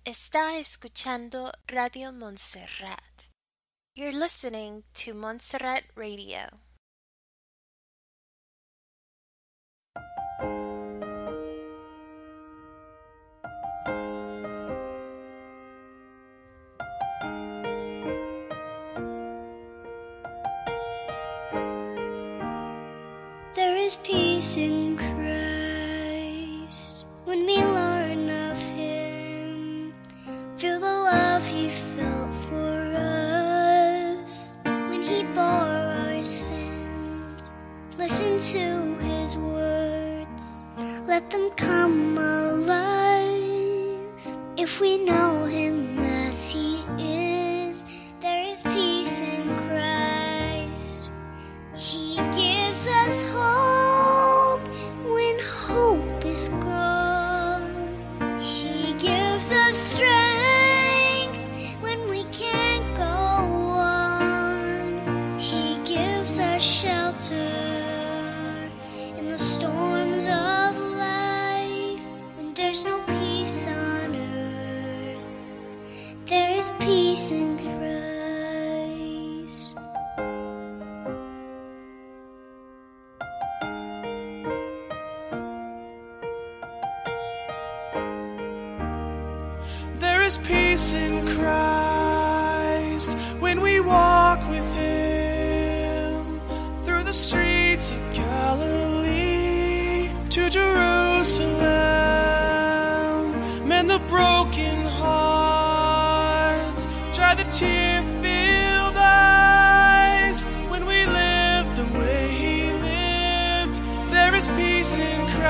Está escuchando Radio Montserrat. You're listening to Montserrat Radio. There is peace in Christ when we learn of Him. Feel the love He felt for us when He bore our sins. Listen to His words, let them come alive. If we know Him as He is, there is peace in Christ. He gives us hope when hope is gone. He gives us strength when we can't go on. He gives us shelter in the storms of life. When there's no peace on earth, there is peace in Christ. There is peace in Christ when we walk with Him through the streets of Galilee to Jerusalem. Mend the broken hearts, dry the tear-filled eyes. When we live the way He lived, there is peace in Christ.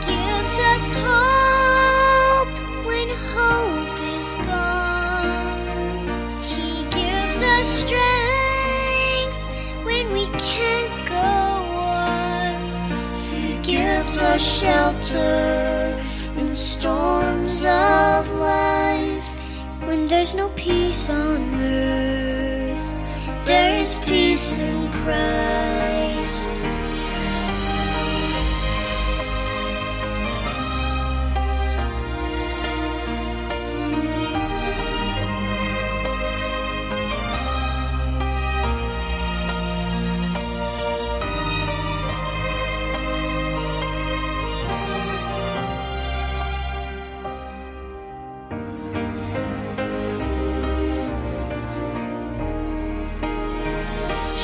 He gives us hope when hope is gone. He gives us strength when we can't go on. He gives us shelter in the storms of life. When there's no peace on earth, there is peace in Christ.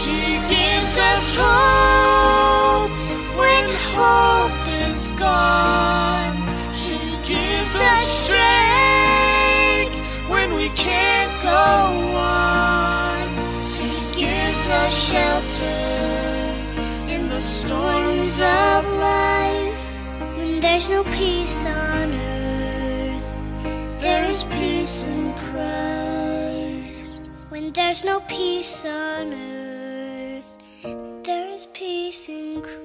He gives us hope when hope is gone. He gives us strength when we can't go on. He gives us shelter in the storms of life. When there's no peace on earth, There is peace in Christ. when there's no peace on earth, there is peace in Christ.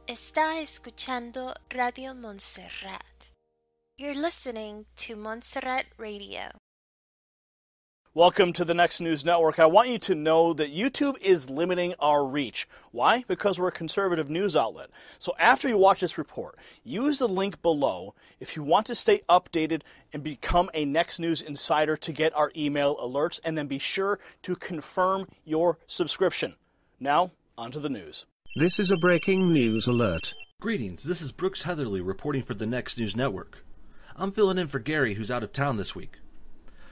Está escuchando Radio Montserrat. You're listening to Montserrat Radio. Welcome to the Next News Network. I want you to know that YouTube is limiting our reach. Why? Because we're a conservative news outlet. So after you watch this report, use the link below if you want to stay updated and become a Next News Insider to get our email alerts, and then be sure to confirm your subscription. Now, on to the news. This is a breaking news alert. Greetings, this is Brooks Heatherly reporting for the Next News Network. I'm filling in for Gary, who's out of town this week.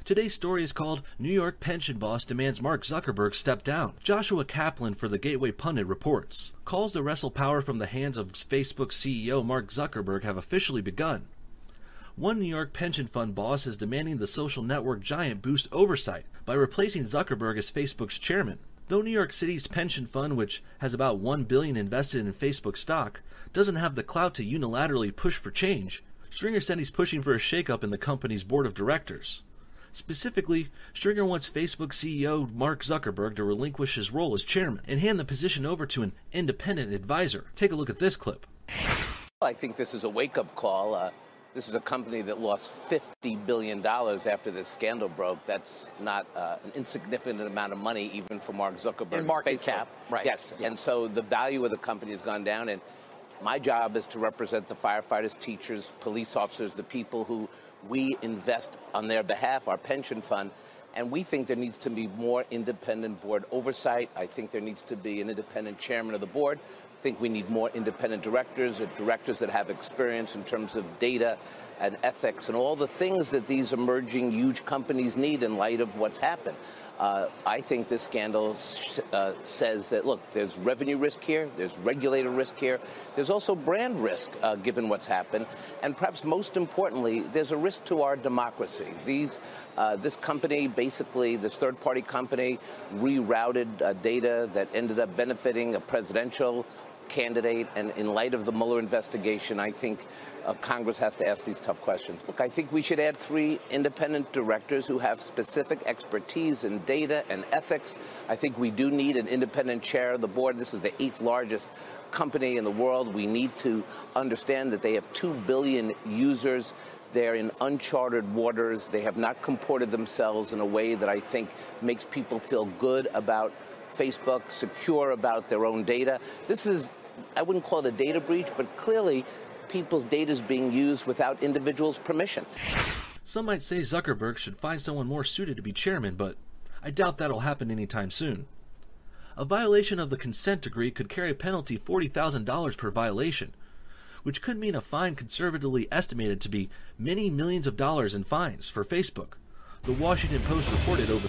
Today's story is called New York Pension Boss Demands Mark Zuckerberg Step Down. Joshua Kaplan for the Gateway Pundit reports. Calls to wrestle power from the hands of Facebook CEO Mark Zuckerberg have officially begun. One New York pension fund boss is demanding the social network giant boost oversight by replacing Zuckerberg as Facebook's chairman. Though New York City's pension fund, which has about $1 billion invested in Facebook stock, doesn't have the clout to unilaterally push for change, Stringer said he's pushing for a shakeup in the company's board of directors. Specifically, Stringer wants Facebook CEO Mark Zuckerberg to relinquish his role as chairman and hand the position over to an independent advisor. Take a look at this clip. I think this is a wake-up call. This is a company that lost $50 billion after this scandal broke. That's not an insignificant amount of money, even for Mark Zuckerberg. In market cap, right. Yes, yeah. And so the value of the company has gone down, and my job is to represent the firefighters, teachers, police officers, the people who we invest on their behalf, our pension fund. And we think there needs to be more independent board oversight. I think there needs to be an independent chairman of the board. I think we need more independent directors, or directors that have experience in terms of data and ethics and all the things that these emerging huge companies need in light of what's happened. I think this scandal says that, look, there's revenue risk here, there's regulator risk here, there's also brand risk given what's happened, and perhaps most importantly, there's a risk to our democracy. This company, basically, this third-party company, rerouted data that ended up benefiting a presidential candidate, and in light of the Mueller investigation, I think Congress has to ask these tough questions. Look, I think we should add 3 independent directors who have specific expertise in data and ethics. I think we do need an independent chair of the board. This is the 8th largest company in the world. We need to understand that they have 2 billion users. They're in uncharted waters. They have not comported themselves in a way that I think makes people feel good about Facebook, secure about their own data. This is, I wouldn't call it a data breach, but clearly people's data is being used without individuals' permission. Some might say Zuckerberg should find someone more suited to be chairman, but I doubt that'll happen anytime soon. A violation of the consent decree could carry a penalty $40,000 per violation, which could mean a fine conservatively estimated to be many millions of dollars in fines for Facebook. The Washington Post reported over...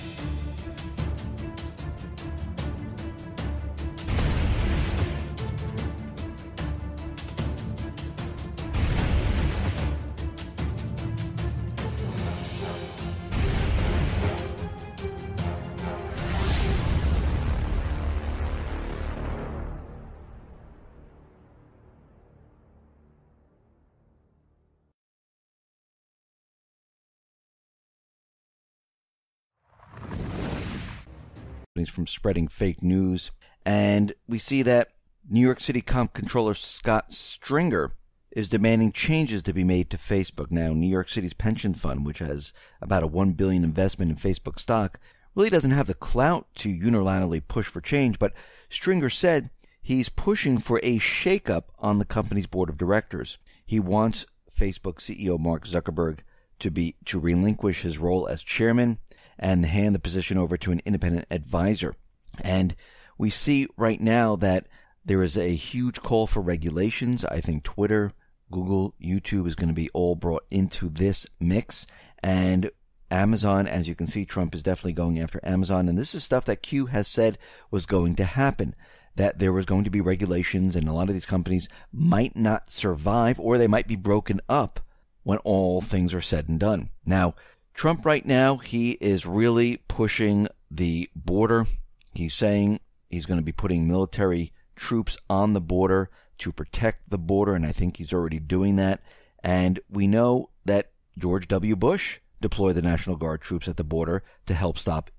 from spreading fake news. And we see that New York City Comptroller Scott Stringer is demanding changes to be made to Facebook. Now, New York City's pension fund, which has about a $1 billion investment in Facebook stock, really doesn't have the clout to unilaterally push for change, but Stringer said he's pushing for a shakeup on the company's board of directors. He wants Facebook CEO Mark Zuckerberg to relinquish his role as chairman and hand the position over to an independent advisor. And we see right now that there is a huge call for regulations. I think Twitter, Google, YouTube is going to be all brought into this mix. And Amazon, as you can see, Trump is definitely going after Amazon. And this is stuff that Q has said was going to happen, that there was going to be regulations and a lot of these companies might not survive or they might be broken up when all things are said and done. Now, Trump right now, he is really pushing the border. He's saying he's going to be putting military troops on the border to protect the border, and I think he's already doing that. And we know that George W. Bush deployed the National Guard troops at the border to help stop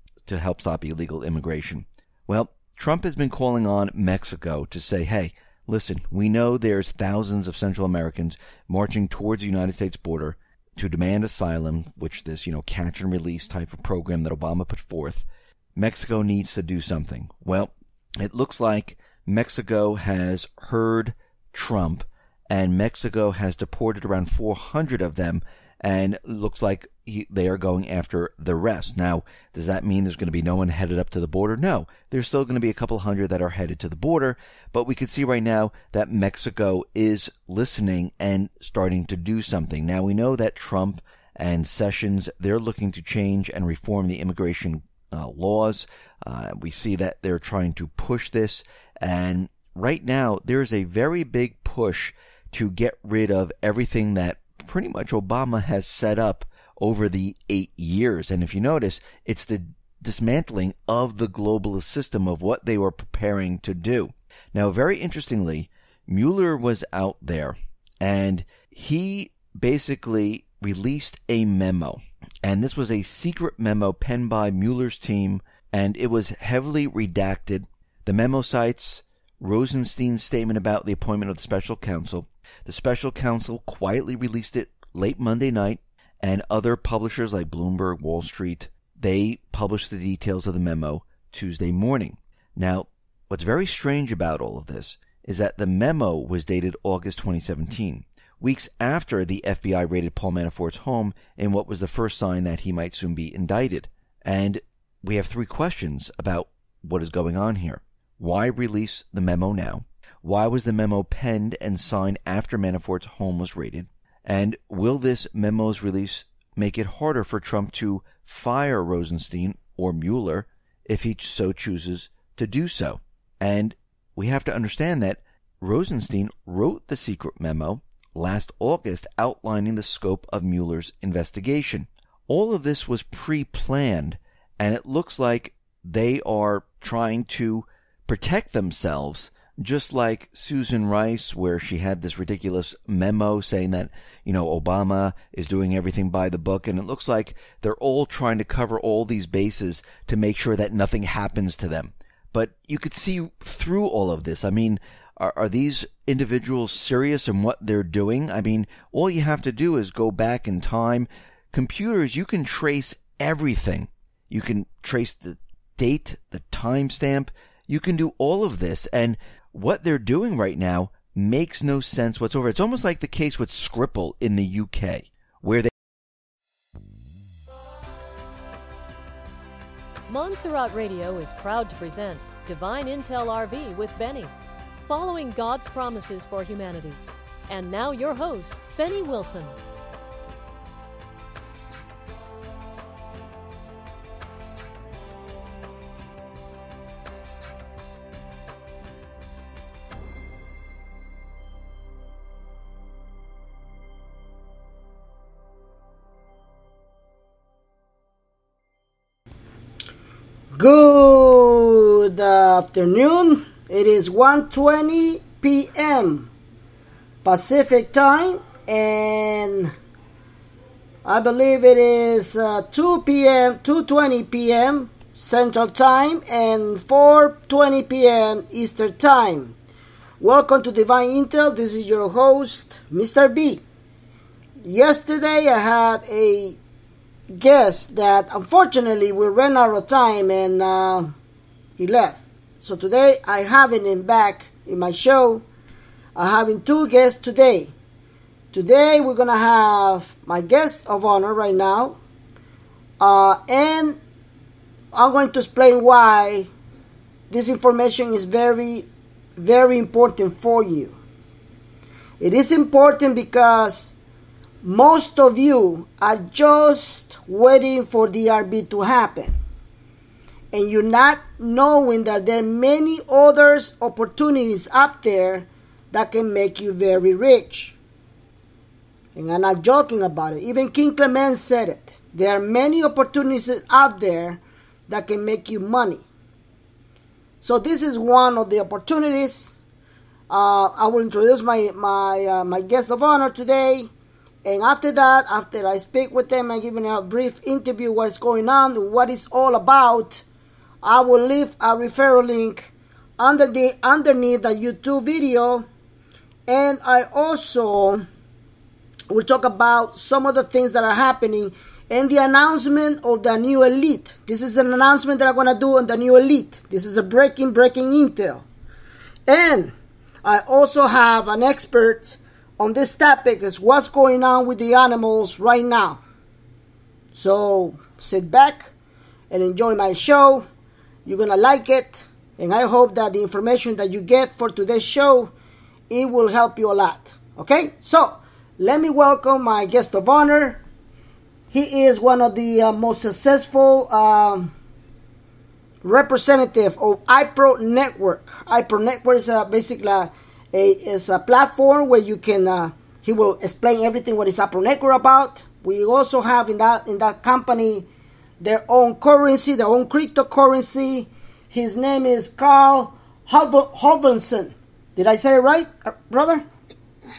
illegal immigration. Well, Trump has been calling on Mexico to say, hey, listen, we know there's thousands of Central Americans marching towards the United States border to demand asylum, which this, catch and release type of program that Obama put forth. Mexico needs to do something. Well, it looks like Mexico has heard Trump, and Mexico has deported around 400 of them, and it looks like they are going after the rest. Now, does that mean there's going to be no one headed up to the border? No. There's still going to be a couple hundred that are headed to the border, but we can see right now that Mexico is listening and starting to do something. Now, we know that Trump and Sessions, they're looking to change and reform the immigration laws. We see that they're trying to push this, and right now there's a very big push to get rid of everything that pretty much Obama has set up over the 8 years. And if you notice, it's the dismantling of the globalist system of what they were preparing to do. Now, very interestingly, Mueller was out there and he basically released a memo. And this was a secret memo penned by Mueller's team, and it was heavily redacted. The memo cites Rosenstein's statement about the appointment of the special counsel. The special counsel quietly released it late Monday night, and other publishers like Bloomberg, Wall Street, they published the details of the memo Tuesday morning. Now, what's very strange about all of this is that the memo was dated August 2017, weeks after the FBI raided Paul Manafort's home in what was the first sign that he might soon be indicted. And we have three questions about what is going on here. Why release the memo now? Why was the memo penned and signed after Manafort's home was raided? And will this memo's release make it harder for Trump to fire Rosenstein or Mueller if he so chooses to do so? And we have to understand that Rosenstein wrote the secret memo last August outlining the scope of Mueller's investigation. All of this was pre-planned, and it looks like they are trying to protect themselves, just like Susan Rice, where she had this ridiculous memo saying that, Obama is doing everything by the book, and it looks like they're all trying to cover all these bases to make sure that nothing happens to them. But you could see through all of this. I mean, are these individuals serious in what they're doing? I mean, all you have to do is go back in time. Computers, you can trace everything. You can trace the date, the timestamp. You can do all of this. And what they're doing right now makes no sense whatsoever. It's almost like the case with Skripal in the UK, where they... Montserrat Radio is proud to present Divine Intel RV with Benny, following God's promises for humanity. And now your host, Benny Wilson. Good afternoon. It is 1:20 p.m. Pacific time, and I believe it is 2:20 p.m. Central Time and 4:20 p.m. Eastern Time. Welcome to Divine Intel. This is your host, Mr. B. Yesterday I had a guest that unfortunately we ran out of time and he left. So today I have him back in my show. I'm having two guests today. Today we're going to have my guest of honor right now. And I'm going to explain why this information is very, very important for you. It is important because most of you are just waiting for DRB to happen. And you're not knowing that there are many other opportunities out there that can make you very rich. And I'm not joking about it. Even King Clement said it. There are many opportunities out there that can make you money. So this is one of the opportunities. I will introduce my guest of honor today. And after that, after I speak with them and give them a brief interview what's going on, what it's all about, I will leave a referral link underneath the YouTube video. And I also will talk about some of the things that are happening and the announcement of the new elite. This is an announcement that I'm going to do on the new elite. This is a breaking intel. And I also have an expert on this topic is what's going on with the animals right now. So sit back and enjoy my show. You're going to like it. And I hope that the information that you get for today's show, it will help you a lot. Okay? So let me welcome my guest of honor. He is one of the most successful representative of iPro Network. iPro Network is basically is a platform where you can, he will explain everything what is iPro Network about. We also have in that company their own currency, their own cryptocurrency. His name is Carl Hovenson. Did I say it right, brother?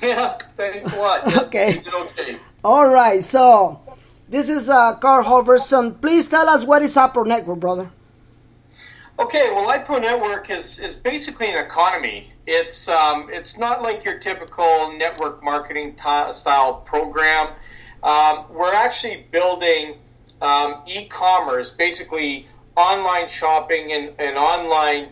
Yeah, thanks a lot. Yes, okay. You did okay. All right, so this is Carl Hovenson. Please tell us what is iPro Network, brother. Okay, well, iPro Network is basically an economy. It's not like your typical network marketing style program. We're actually building e-commerce, basically online shopping and online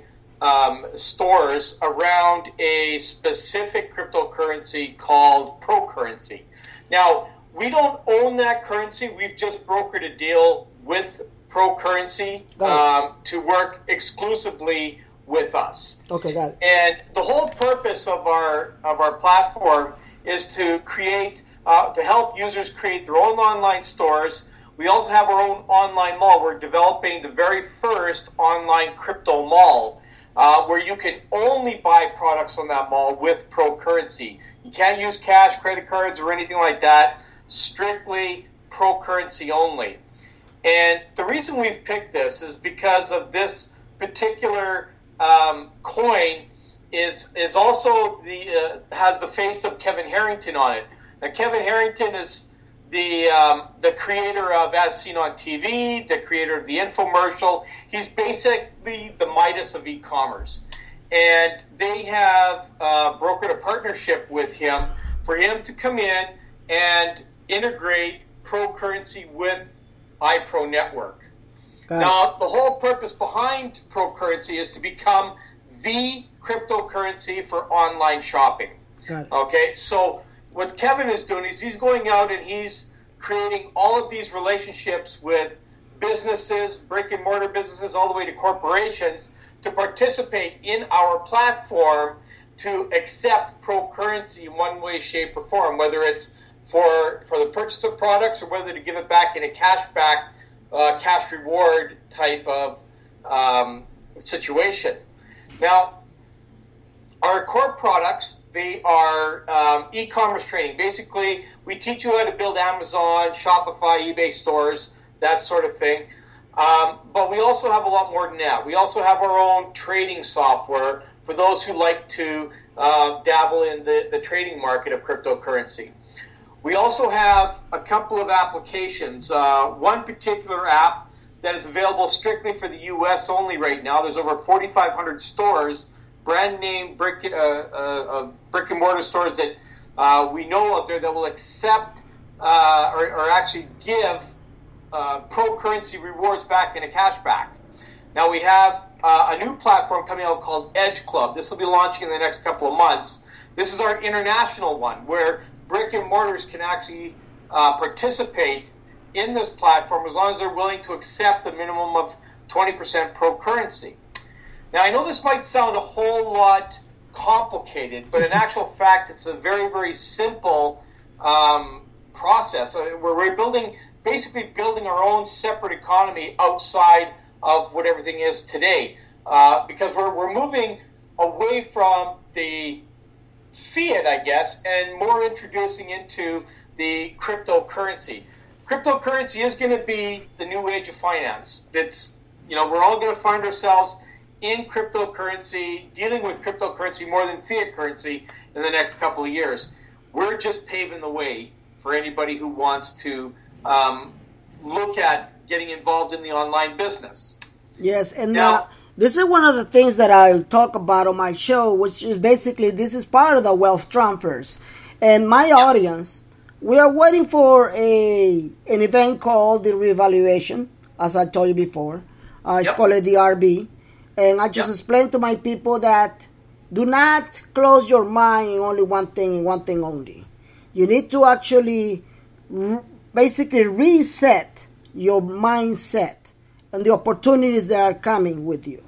stores around a specific cryptocurrency called ProCurrency. Now, we don't own that currency. We've just brokered a deal with ProCurrency to work exclusively with us. Okay, got it. And the whole purpose of our platform is to create to help users create their own online stores. We also have our own online mall. We're developing the very first online crypto mall where you can only buy products on that mall with ProCurrency. You can't use cash, credit cards, or anything like that. Strictly ProCurrency only. And the reason we've picked this is because of this particular coin is also has the face of Kevin Harrington on it. Now, Kevin Harrington is the creator of As Seen on TV, the creator of the infomercial. He's basically the Midas of e-commerce. And they have brokered a partnership with him for him to come in and integrate ProCurrency with iPro Network. Now, the whole purpose behind ProCurrency is to become the cryptocurrency for online shopping. Okay, so what Kevin is doing is he's going out and he's creating all of these relationships with businesses, brick and mortar businesses, all the way to corporations to participate in our platform to accept ProCurrency in one way, shape, or form, whether it's for the purchase of products or whether to give it back in a cash reward type of situation. Now, our core products, they are e-commerce training. Basically, we teach you how to build Amazon, Shopify, eBay stores, that sort of thing. But we also have a lot more than that. We also have our own trading software for those who like to dabble in the trading market of cryptocurrency. We also have a couple of applications. One particular app that is available strictly for the U.S. only right now. There's over 4,500 stores, brand name brick and mortar stores that we know out there that will accept or actually give ProCurrency rewards back in a cashback. Now we have a new platform coming out called Edge Club. This will be launching in the next couple of months. This is our international one where brick and mortars can actually participate in this platform as long as they're willing to accept a minimum of 20% ProCurrency. Now, I know this might sound a whole lot complicated, but in actual fact, it's a very, very simple process. We're basically building our own separate economy outside of what everything is today, because we're moving away from the fiat, I guess, and more introducing into the cryptocurrency. Cryptocurrency is going to be the new age of finance. It's, we're all going to find ourselves in cryptocurrency, dealing with cryptocurrency more than fiat currency in the next couple of years. We're just paving the way for anybody who wants to look at getting involved in the online business. Yes, and now, this is one of the things that I talk about on my show, which is basically this is part of the wealth transfers. And my audience, we are waiting for an event called the reevaluation, as I told you before. It's called the RB. And I just explained to my people that do not close your mind in only one thing and one thing only. You need to actually basically reset your mindset and the opportunities that are coming with you.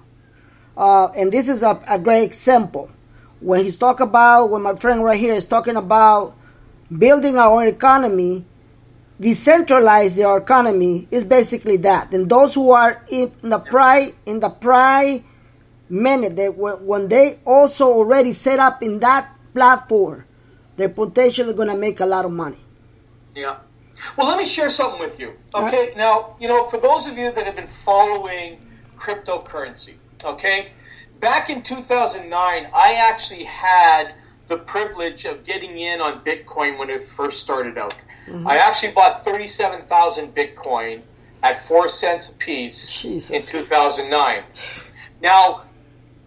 And this is a great example. When my friend right here is talking about building our own economy, decentralize their economy is basically that. And those who are in the prime minute, when they also already set up in that platform, they're potentially going to make a lot of money. Yeah. Well, let me share something with you. Okay. Now, for those of you that have been following cryptocurrency, okay, back in 2009, I actually had the privilege of getting in on Bitcoin when it first started out. Mm-hmm. I actually bought 37,000 Bitcoin at 4 cents a piece in 2009. Now,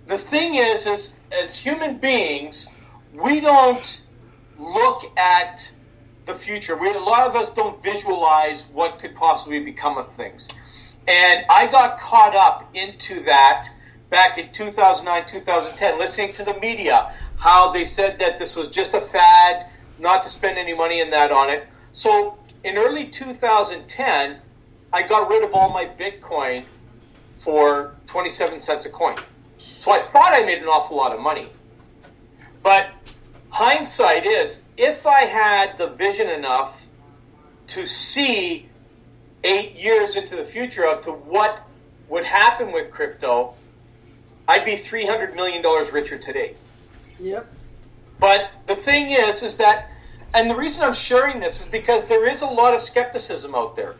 the thing is as human beings, we don't look at the future. A lot of us don't visualize what could possibly become of things. And I got caught up into that back in 2009, 2010, listening to the media, how they said that this was just a fad, not to spend any money in that on it. So in early 2010, I got rid of all my Bitcoin for 27 cents a coin. So I thought I made an awful lot of money. But hindsight is, if I had the vision enough to see 8 years into the future of to what would happen with crypto, I'd be $300 million richer today. Yep. But the thing is that, and the reason I'm sharing this is because there is a lot of skepticism out there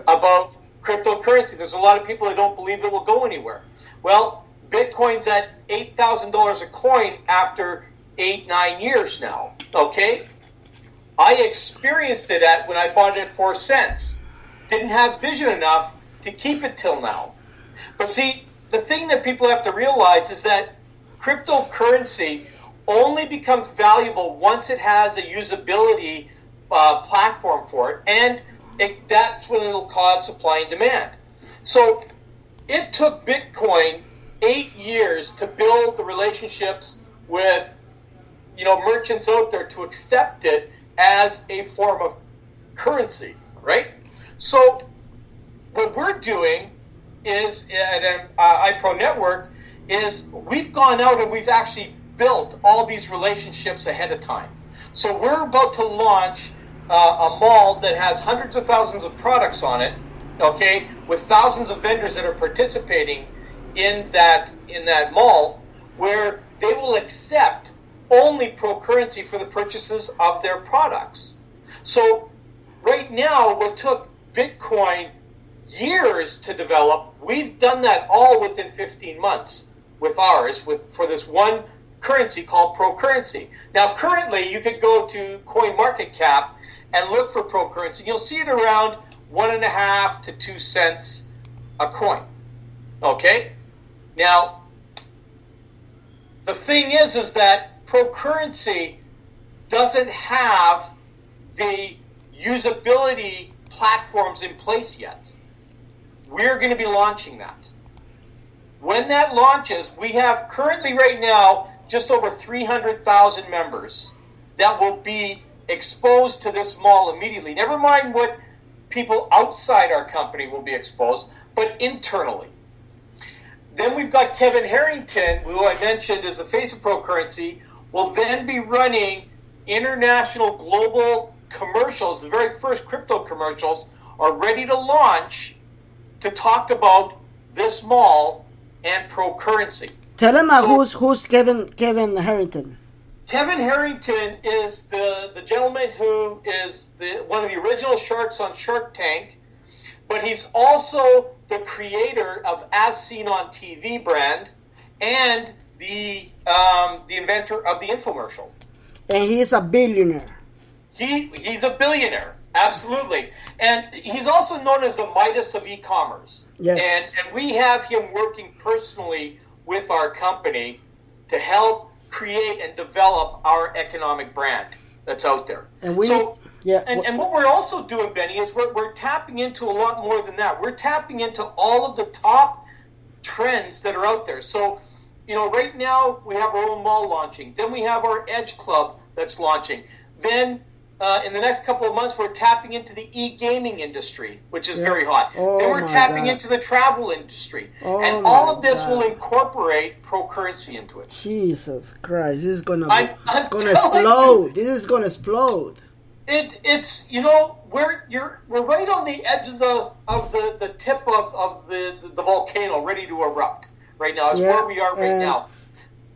about cryptocurrency. There's a lot of people that don't believe it will go anywhere. Well, Bitcoin's at $8,000 a coin after 8-9 years now. Okay? I experienced it when I bought it at 4 cents. Didn't have vision enough to keep it till now. But see, the thing that people have to realize is that cryptocurrency only becomes valuable once it has a usability platform for it, and that's when it'll cause supply and demand. So it took Bitcoin 8 years to build the relationships with merchants out there to accept it as a form of currency, right? So what we're doing is at iPro Network is we've gone out and we've actually built all these relationships ahead of time. So we're about to launch a mall that has hundreds of thousands of products on it, okay, with thousands of vendors that are participating in that mall, where they will accept only pro-currency for the purchases of their products. So right now, what took Bitcoin years to develop, we've done that all within 15 months with ours, for this one currency called pro-currency. Now, currently, you could go to CoinMarketCap and look for pro-currency. You'll see it around 1.5 to 2 cents a coin. Okay? Now, the thing is that pro-currency doesn't have the usability platforms in place yet. We're going to be launching that. When that launches, we have currently right now just over 300,000 members that will be exposed to this mall immediately. Never mind what people outside our company will be exposed, but internally. Then we've got Kevin Harrington, who I mentioned is the face of pro-currency, will then be running international global commercials. The very first crypto commercials are ready to launch to talk about this mall and pro-currency. Tell him who's Kevin Harrington. Kevin Harrington is the gentleman who is one of the original sharks on Shark Tank, but he's also the creator of As Seen on TV brand and the inventor of the infomercial. And he's a billionaire. He's a billionaire, absolutely. And he's also known as the Midas of e-commerce. Yes. And we have him working personally with our company to help create and develop our economic brand that's out there. And what we're also doing, Benny, is we're tapping into a lot more than that. We're tapping into all of the top trends that are out there. So, right now we have our own mall launching. Then we have our Edge Club that's launching. Then in the next couple of months, we're tapping into the e-gaming industry, which is very hot. Then we're tapping into the travel industry. And all of this will incorporate pro-currency into it. Jesus Christ, this is gonna explode. This is gonna explode. It's we're right on the edge of the tip of the volcano, ready to erupt right now. Is where we are right now.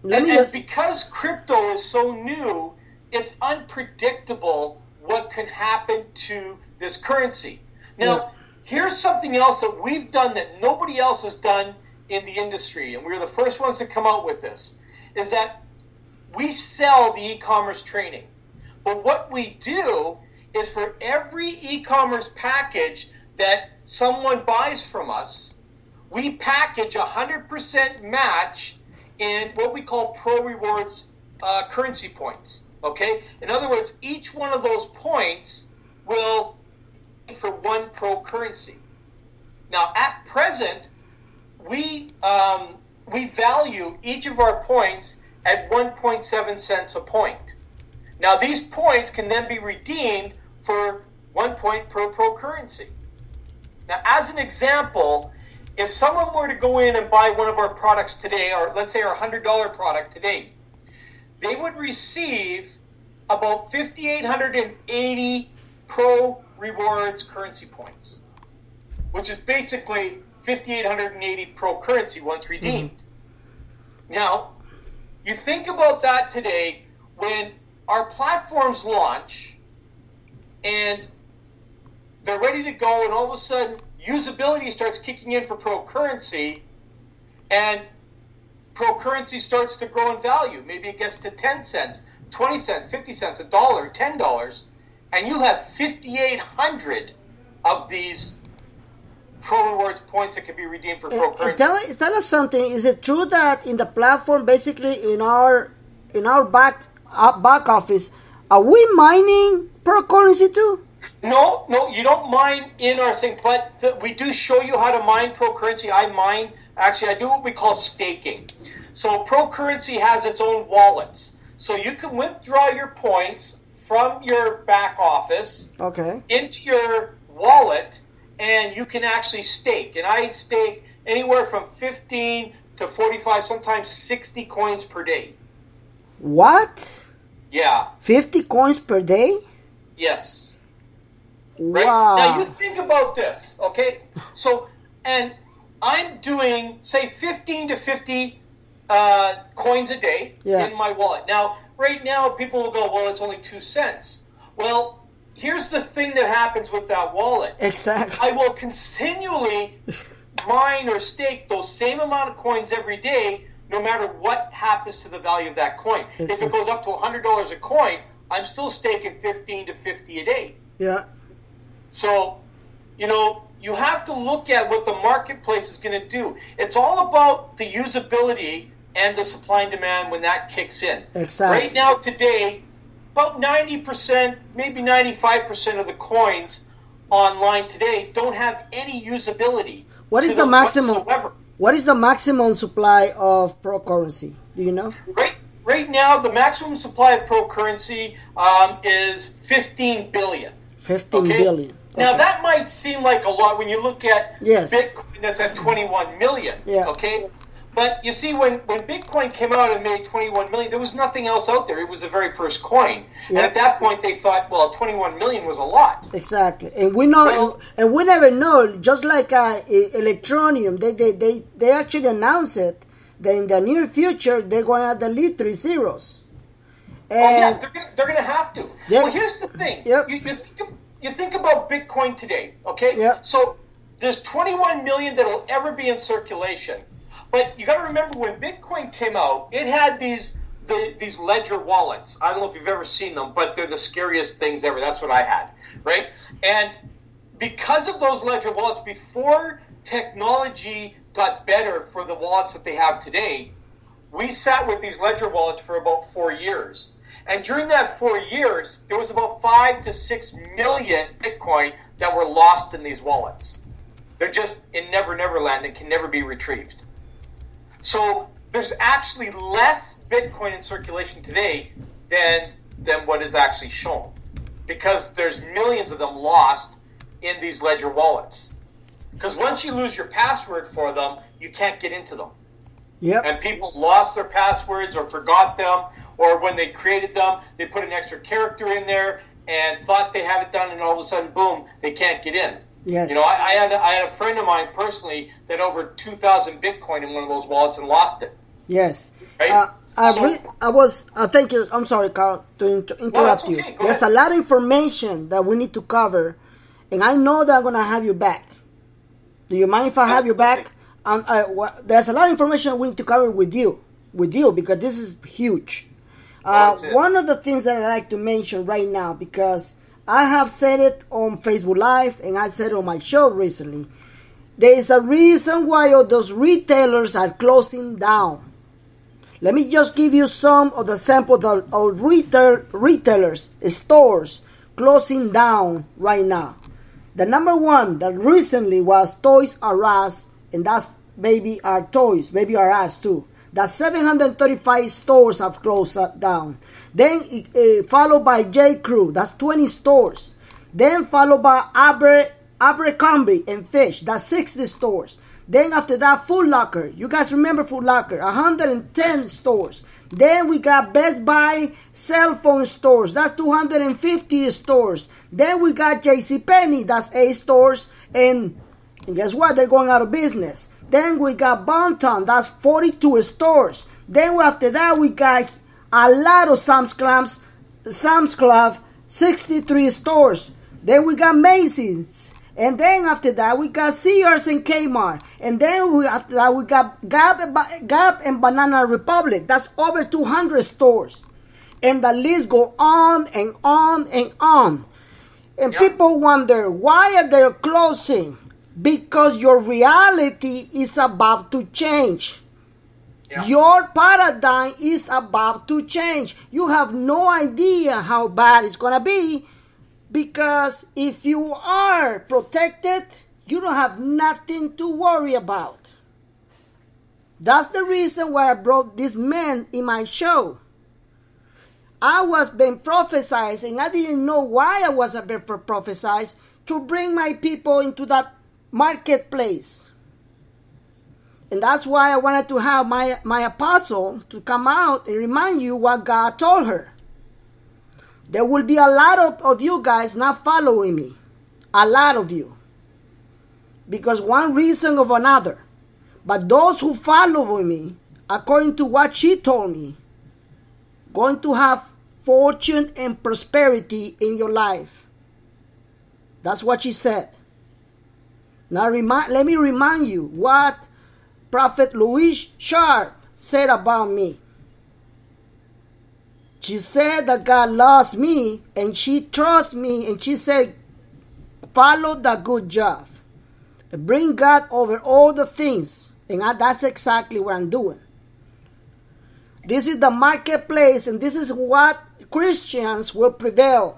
And because crypto is so new, it's unpredictable what can happen to this currency. Now, here's something else that we've done that nobody else has done in the industry, and we're the first ones to come out with this, is that we sell the e-commerce training. But what we do is for every e-commerce package that someone buys from us, we package 100% match in what we call Pro Rewards currency points. Okay? In other words, each one of those points will be for one Pro currency. Now, at present, we value each of our points at 1.7 cents a point. Now, these points can then be redeemed for 1 point per Pro currency. Now, as an example, if someone were to go in and buy one of our products today, or let's say our $100 product today, they would receive about 5,880 Pro Rewards currency points, which is basically 5,880 Pro currency once redeemed. Mm-hmm. Now, you think about that today when our platforms launch and they're ready to go, and all of a sudden usability starts kicking in for Pro currency, and Pro currency starts to grow in value. Maybe it gets to 10 cents, 20 cents, 50 cents, $1, $10, and you have 5,800 of these Pro Rewards points that can be redeemed for Pro currency. Tell us something. Is it true that in the platform, basically in our back office, are we mining Pro currency too? No, you don't mine in our thing, but we do show you how to mine Pro currency. I do what we call staking. So Pro currency has its own wallets. So you can withdraw your points from your back office into your wallet, and you can actually stake. And I stake anywhere from 15 to 45, sometimes 60 coins per day. What? Yeah. 50 coins per day? Yes. Right? Wow. Now you think about this, okay? So, and I'm doing, say, 15 to 50 coins a day in my wallet. Now, right now, people will go, well, it's only 2 cents. Well, here's the thing that happens with that wallet. Exactly. I will continually mine or stake those same amount of coins every day, no matter what happens to the value of that coin. Exactly. If it goes up to $100 a coin, I'm still staking 15 to 50 a day. Yeah. So, you have to look at what the marketplace is going to do. It's all about the usability and the supply and demand when that kicks in. Exactly. Right now, today, about 90%, maybe 95% of the coins online today don't have any usability. What is the maximum? Whatsoever. What is the maximum supply of Pro currency? Do you know? Right now, the maximum supply of Pro currency is 15 billion. 15 billion. Now, that might seem like a lot when you look at Bitcoin that's at 21 million. Yeah. Okay? But you see, when Bitcoin came out and made 21 million, there was nothing else out there. It was the very first coin. Yeah. And at that point, they thought, well, 21 million was a lot. Exactly. And we know, and we never know, just like Electronium, they actually announced it, that in the near future, they're going to delete 3 zeros. And they're going to have to. Yeah. Well, here's the thing. Yep. You think about Bitcoin today, okay? Yeah. So there's 21 million that will ever be in circulation. But you got to remember, when Bitcoin came out, it had these ledger wallets. I don't know if you've ever seen them, but they're the scariest things ever. That's what I had, right? And because of those ledger wallets, before technology got better for the wallets that they have today, we sat with these ledger wallets for about 4 years. And during that 4 years, there was about 5 to 6 million Bitcoin that were lost in these wallets. They're just in Never Never Land and can never be retrieved. So there's actually less Bitcoin in circulation today than what is actually shown, because there's millions of them lost in these ledger wallets. Because once you lose your password for them, you can't get into them. Yep. And people lost their passwords or forgot them, or when they created them, they put an extra character in there and thought they have it done, and all of a sudden, boom, they can't get in. Yes. I had a friend of mine personally that over 2,000 Bitcoin in one of those wallets and lost it. Yes. Right? Thank you. I'm sorry, Carl, to interrupt you. There's a lot of information that we need to cover, and I know that I'm going to have you back. Do you mind if I have you back? There's a lot of information we need to cover with you, because this is huge. One of the things that I like to mention right now, because I have said it on Facebook Live and I said it on my show recently, There is a reason why all those retailers are closing down. Let me just give you some of the samples of retailers, stores closing down right now. The number one that recently was Toys R Us, and that's Baby R Toys, Baby R Us too. That's 735 stores have closed down. Then followed by J. Crew, that's 20 stores. Then followed by Abercrombie and Fish, that's 60 stores. Then after that, Foot Locker. You guys remember Foot Locker? 110 stores. Then we got Best Buy cell phone stores. That's 250 stores. Then we got JCPenney. That's 8 stores. And guess what? They're going out of business. Then we got Bonton. That's 42 stores. Then after that, we got a lot of Sam's Club, 63 stores. Then we got Macy's. And then after that, we got Sears and Kmart. And then after that, we got Gap and Banana Republic. That's over 200 stores. And the list go on and on and on. And people wonder, why are they closing? Because your reality is about to change. Yeah. Your paradigm is about to change. You have no idea how bad it's going to be. Because if you are protected, you don't have nothing to worry about. That's the reason why I brought this man in my show. I was being prophesied, and I didn't know why I was being prophesied, to bring my people into that marketplace. And that's why I wanted to have my apostle to come out and remind you what God told her. There will be a lot of you guys not following me. A lot of you. Because one reason or another. But those who follow me, according to what she told me, going to have fortune and prosperity in your life. That's what she said. Now let me remind you what Prophet Louise Sharp said about me. She said that God loves me and she trusts me, and she said, follow the good job. Bring God over all the things. And that's exactly what I'm doing. This is the marketplace, and this is what Christians will prevail.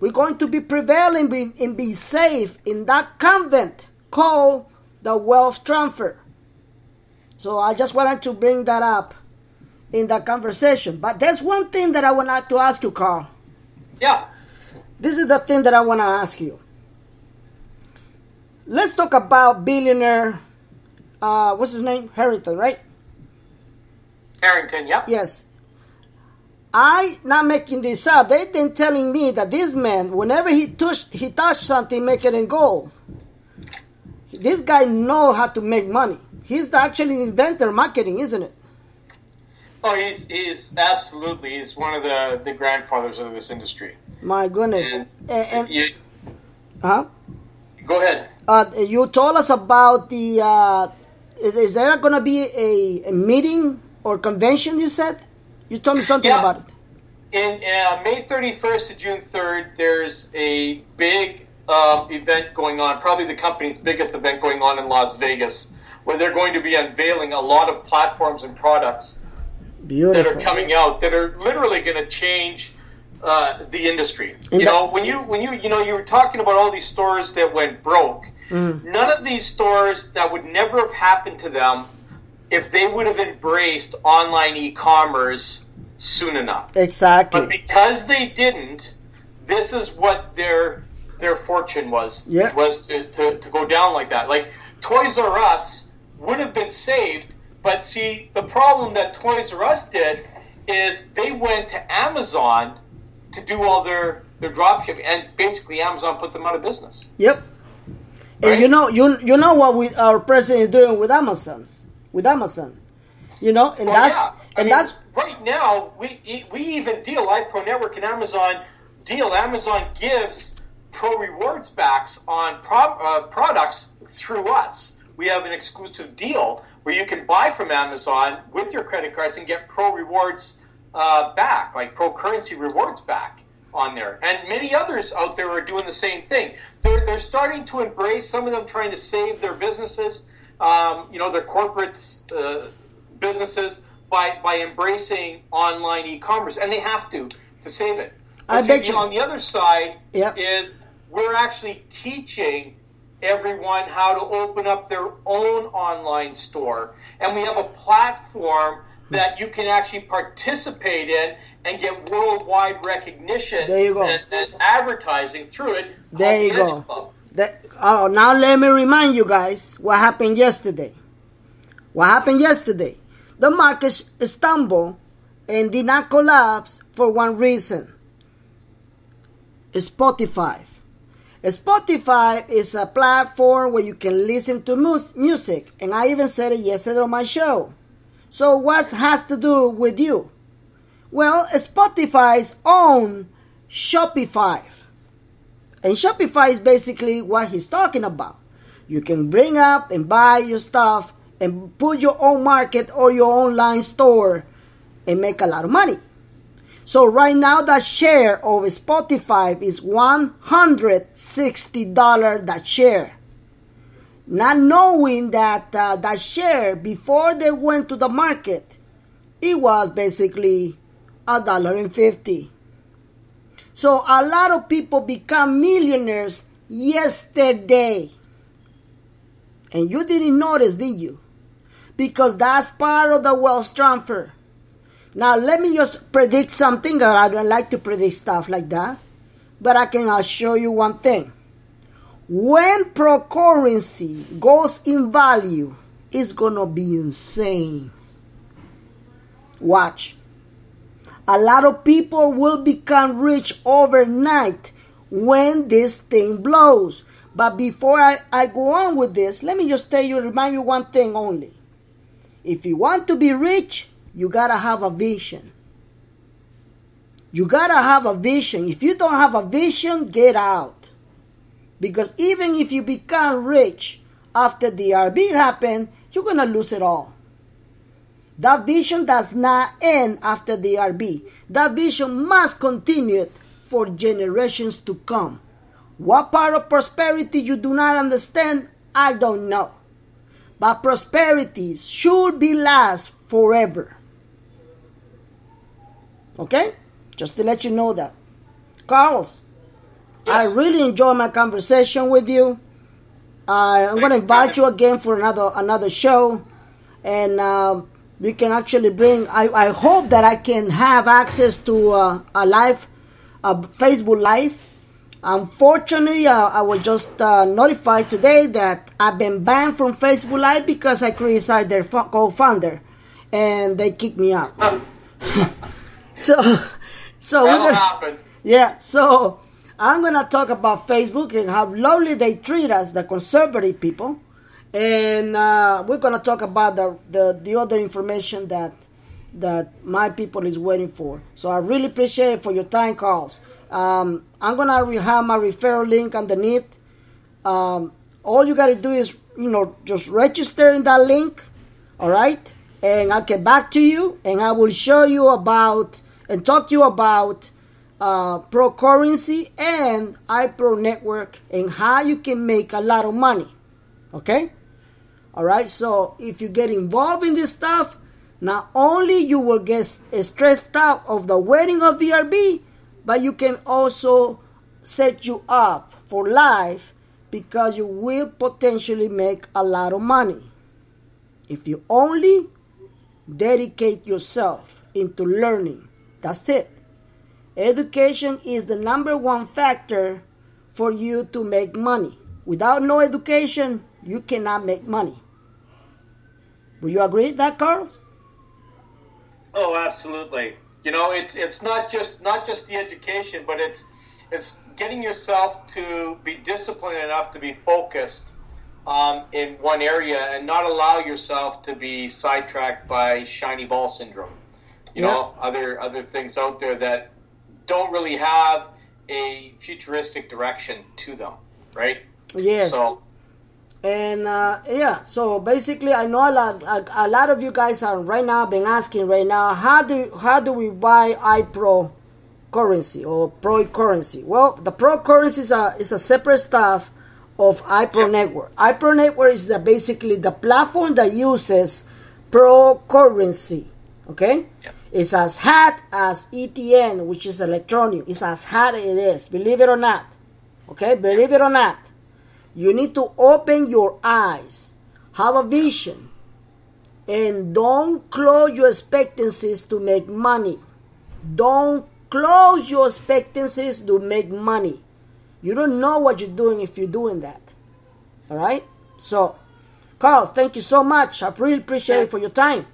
We're going to be prevailing and be safe in that convent called the wealth transfer. So I just wanted to bring that up in that conversation. But there's one thing that I want to ask you, Carl. Yeah. This is the thing that I want to ask you. Let's talk about billionaire, what's his name? Harrington, right? Harrington, yeah. Yes. I not making this up. They've been telling me that this man, whenever he touched something, make it in gold. This guy know how to make money. He's actually the inventor of marketing, isn't it? Oh, he's absolutely. He's one of the grandfathers of this industry. My goodness. Go ahead. You told us about the. Is there going to be a meeting or convention? You said. You told me something about it. In May 31st to June 3rd, there's a big event going on. Probably the company's biggest event going on in Las Vegas, where they're going to be unveiling a lot of platforms and products. Beautiful. That are coming out that are literally going to change the industry. And you were talking about all these stores that went broke. None of these stores, that would never have happened to them if they would have embraced online e-commerce soon enough. Exactly. But because they didn't, this is what their fortune was. Yeah. Was to go down like that. Like Toys R Us would have been saved. But see, the problem that Toys R Us did is they went to Amazon to do all their drop shipping, and basically Amazon put them out of business. Yep. Right? And you know what our president is doing with Amazon. And that's right now we even deal like Pro Network and Amazon deal. Amazon gives Pro Rewards backs on products through us. We have an exclusive deal where you can buy from Amazon with your credit cards and get Pro Rewards back, like Pro Currency Rewards back. on there. And many others out there are doing the same thing. They're starting to embrace, some of them trying to save their businesses, their corporate businesses by embracing online e-commerce. And they have to save it. But on the other side is we're actually teaching everyone how to open up their own online store. And we have a platform that you can actually participate in and get worldwide recognition and advertising through it. There you go. Now let me remind you guys what happened yesterday. The market stumbled and did not collapse for one reason. Spotify. Spotify is a platform where you can listen to music, and I even said it yesterday on my show. So what has to do with you? Well, Spotify's own Shopify. And Shopify is basically what he's talking about. You can bring up and buy your stuff and put your own market or your online store and make a lot of money. So right now that share of Spotify is $160 that share. Not knowing that that share before they went to the market, it was basically $1.50. So a lot of people become millionaires yesterday. And you didn't notice, did you? Because that's part of the wealth transfer. Now, let me just predict something. I don't like to predict stuff like that. But I can assure you one thing. When cryptocurrency goes in value, it's going to be insane. Watch. A lot of people will become rich overnight when this thing blows. But before I go on with this, let me just remind you one thing only. If you want to be rich, you gotta have a vision. You gotta have a vision. If you don't have a vision, get out. Because even if you become rich after the RB happened, you're gonna lose it all. That vision does not end after the RB. That vision must continue for generations to come. What part of prosperity you do not understand, I don't know. But prosperity should be last forever. Okay? Just to let you know that. Carlos, yes. I really enjoyed my conversation with you. I'm going to invite you again for another show. And we can actually bring... I hope that I can have access to a Facebook Live. Unfortunately, I was just notified today that I've been banned from Facebook Live because I criticized their co-founder. And they kicked me out. So that'll happen. Yeah, so I'm gonna talk about Facebook and how lowly they treat us, the conservative people, and we're gonna talk about the other information that my people is waiting for. So I really appreciate it for your time, Carlos. I'm gonna have my referral link underneath. All you gotta do is just register in that link, all right? And I'll get back to you, and I will show you about and talk to you about cryptocurrency and iPro Network and how you can make a lot of money. Okay? All right. So if you get involved in this stuff, not only you will get stressed out of the waiting of the RB, but you can also set you up for life because you will potentially make a lot of money if you only dedicate yourself into learning. That's it. Education is the number one factor for you to make money. Without no education, you cannot make money. Will you agree with that, Carlos? Oh, absolutely. It's not just the education, but it's getting yourself to be disciplined enough to be focused in one area and not allow yourself to be sidetracked by shiny ball syndrome. Other things out there that don't really have a futuristic direction to them, right? Yes. So basically, I know a lot of you guys are right now been asking how do we buy iPro currency or Pro currency. Well, the Pro currency is a separate stuff of iPro Network. iPro Network is basically the platform that uses Pro currency. Okay? Yep. It's as hot as ETN, which is electronic. It's as hot as it is. Believe it or not. Okay? Believe it or not. You need to open your eyes. Have a vision. And don't close your expectancies to make money. Don't close your expectancies to make money. You don't know what you're doing if you're doing that. All right? So, Carl, thank you so much. I really appreciate it for your time.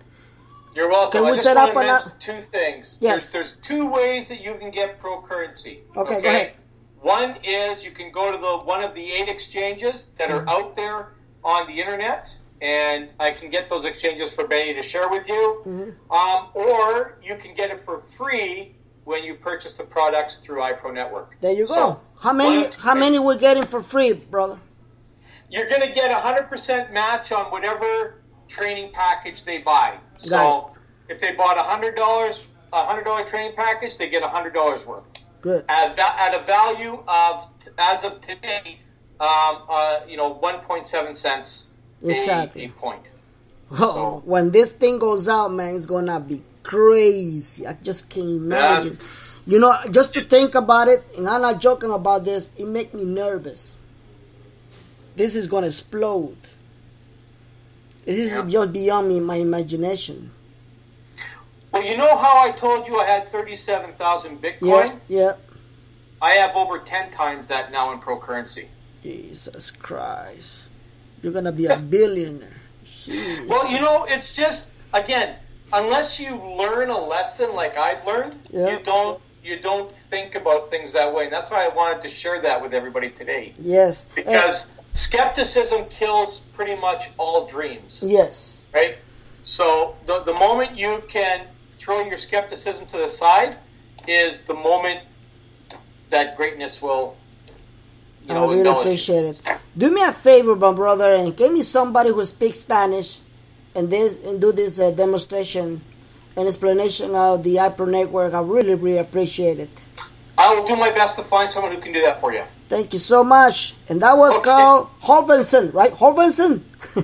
You're welcome. Can we set up on two things. Yes. There's two ways that you can get Pro currency. Okay, go ahead. One is you can go to one of the 8 exchanges that are out there on the internet, and I can get those exchanges for Benny to share with you. Or you can get it for free when you purchase the products through iPro Network. There you go. So, how many we getting for free, brother? You're going to get 100% match on whatever training package they buy. So if they bought $100 training package, they get $100 worth. Good. At a value of, as of today, 1.7 cents a point. Oh, So, when this thing goes out, man, it's gonna be crazy. I just can't imagine. You know, just to think about it, and I'm not joking about this, it makes me nervous. This is gonna explode. This is just beyond me, my imagination. well, you know how I told you I had 37,000 Bitcoin? Yeah. I have over 10 times that now in Pro currency. Jesus Christ. You're gonna be a billionaire. Jesus. Well, it's just, again, unless you learn a lesson like I've learned, you don't think about things that way. And that's why I wanted to share that with everybody today. Yes. Because skepticism kills pretty much all dreams. Yes. Right? So the moment you can throw your skepticism to the side is the moment that greatness will, I really appreciate it. Do me a favor, my brother, and give me somebody who speaks Spanish and do this demonstration and explanation of the iPro Network. I really, really appreciate it. I will do my best to find someone who can do that for you. Thank you so much. And that was called Holvenson, right? Holvenson?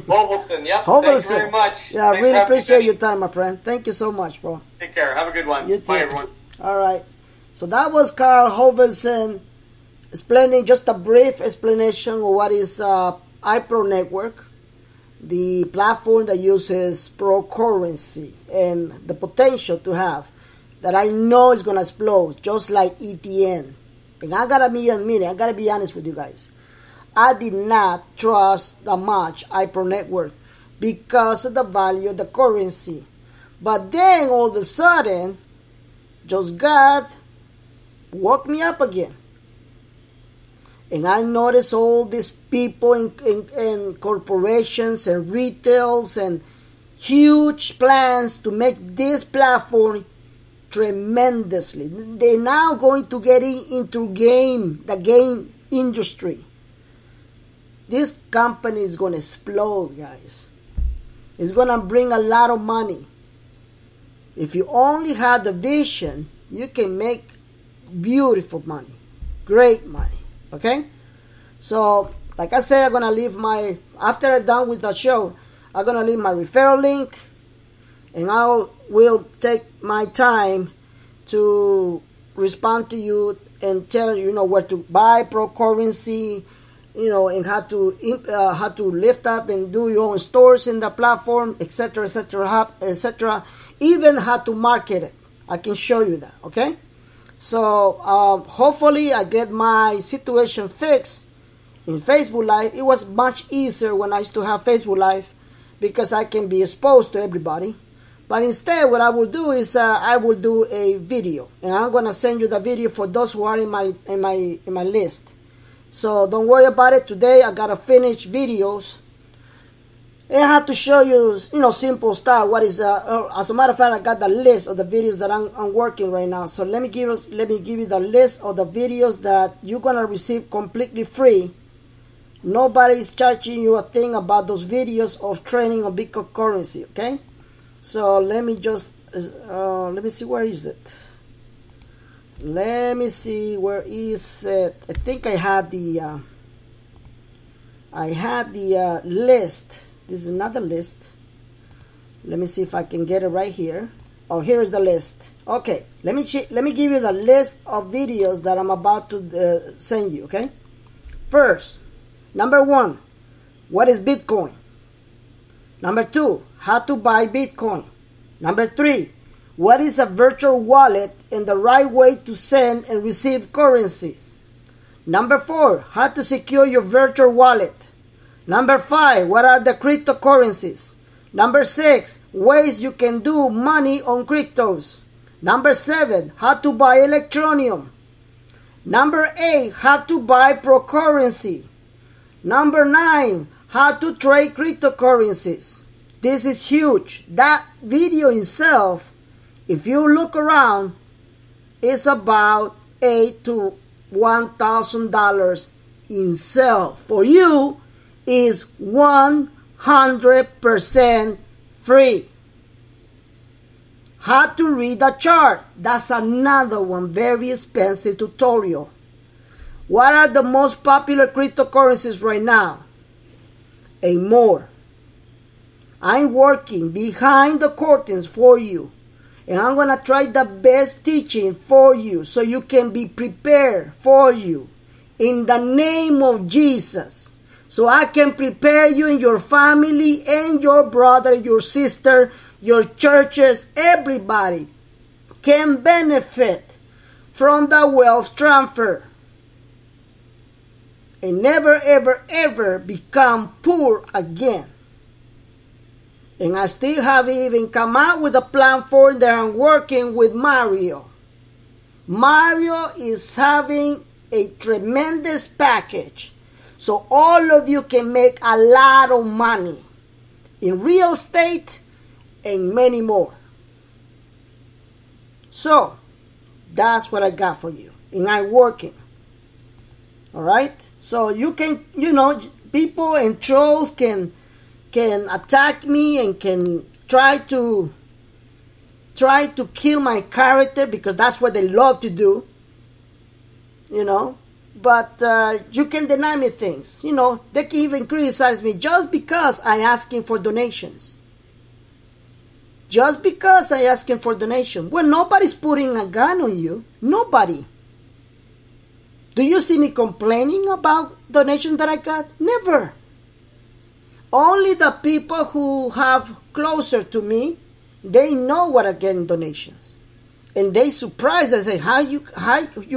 Holvenson, yep. Holvenson. Thank you very much. Yeah, I really appreciate your time, my friend. Thank you so much, bro. Take care. Have a good one. You too. Bye, everyone. All right. So that was Carl Holvenson explaining just a brief explanation of what is iPro Network, the platform that uses Pro currency and the potential to have that I know is going to explode, just like ETN. And I got to be honest with you guys. I did not trust that much iPro Network because of the value of the currency. But then all of a sudden, just God woke me up again. And I noticed all these people in corporations and retails and huge plans to make this platform tremendously. They're now going to get into the game industry. This company is going to explode, guys. It's going to bring a lot of money. If you only have the vision, you can make beautiful money, great money. Okay? So, like I said, I'm going to leave after I'm done with the show, I'm going to leave my referral link, and I will take my time to respond to you and tell you, where to buy Pro currency, and how to lift up and do your own stores in the platform, etc., etc., etc. Even how to market it. I can show you that. Okay? So hopefully I get my situation fixed in Facebook Live. It was much easier when I used to have Facebook Live because I can be exposed to everybody. But instead, what I will do is I will do a video, and I'm gonna send you the video for those who are in my list. So don't worry about it. Today I gotta finish videos. And I have to show you, simple stuff. What is as a matter of fact, I got the list of the videos that I'm working right now. So let me give you the list of the videos that you're gonna receive completely free. Nobody's charging you a thing about those videos of training on Bitcoin currency. Okay, so let me just let me see, where is it? Let me see, where is it? I think I had the list. This is another list. Let me see if I can get it right here. Oh, here is the list. Okay, let me give you the list of videos that I'm about to send you, okay? First, number 1, what is Bitcoin? Number 2, how to buy Bitcoin. Number 3, what is a virtual wallet and the right way to send and receive currencies. Number 4, how to secure your virtual wallet. Number 5, what are the cryptocurrencies. Number 6, ways you can do money on cryptos. Number 7, how to buy electronium. Number 8, how to buy procurrency. Number 9, how to trade cryptocurrencies. This is huge. That video itself, if you look around, is about $8,000 to $1,000 in sale. For you, is 100% free. How to read a chart. That's another one, very expensive tutorial. What are the most popular cryptocurrencies right now? And more. I'm working behind the curtains for you. And I'm going to try the best teaching for you so you can be prepared for you. In the name of Jesus. So I can prepare you and your family and your brother, your sister, your churches, everybody can benefit from the wealth transfer. And never, ever, ever become poor again. And I still haven't even come out with a plan for that. I'm working with Mario. Mario is having a tremendous package. So all of you can make a lot of money in real estate and many more. So that's what I got for you. And I'm working. All right. So you can, people and trolls can attack me and can try to kill my character, because that's what they love to do. But you can deny me things. They can even criticize me just because I'm asking for donations. Just because I'm asking for donation. Well, nobody's putting a gun on you. Nobody. Do you see me complaining about donations that I got? Never. Only the people who have closer to me, they know what I get in donations. And they surprised. They say, how you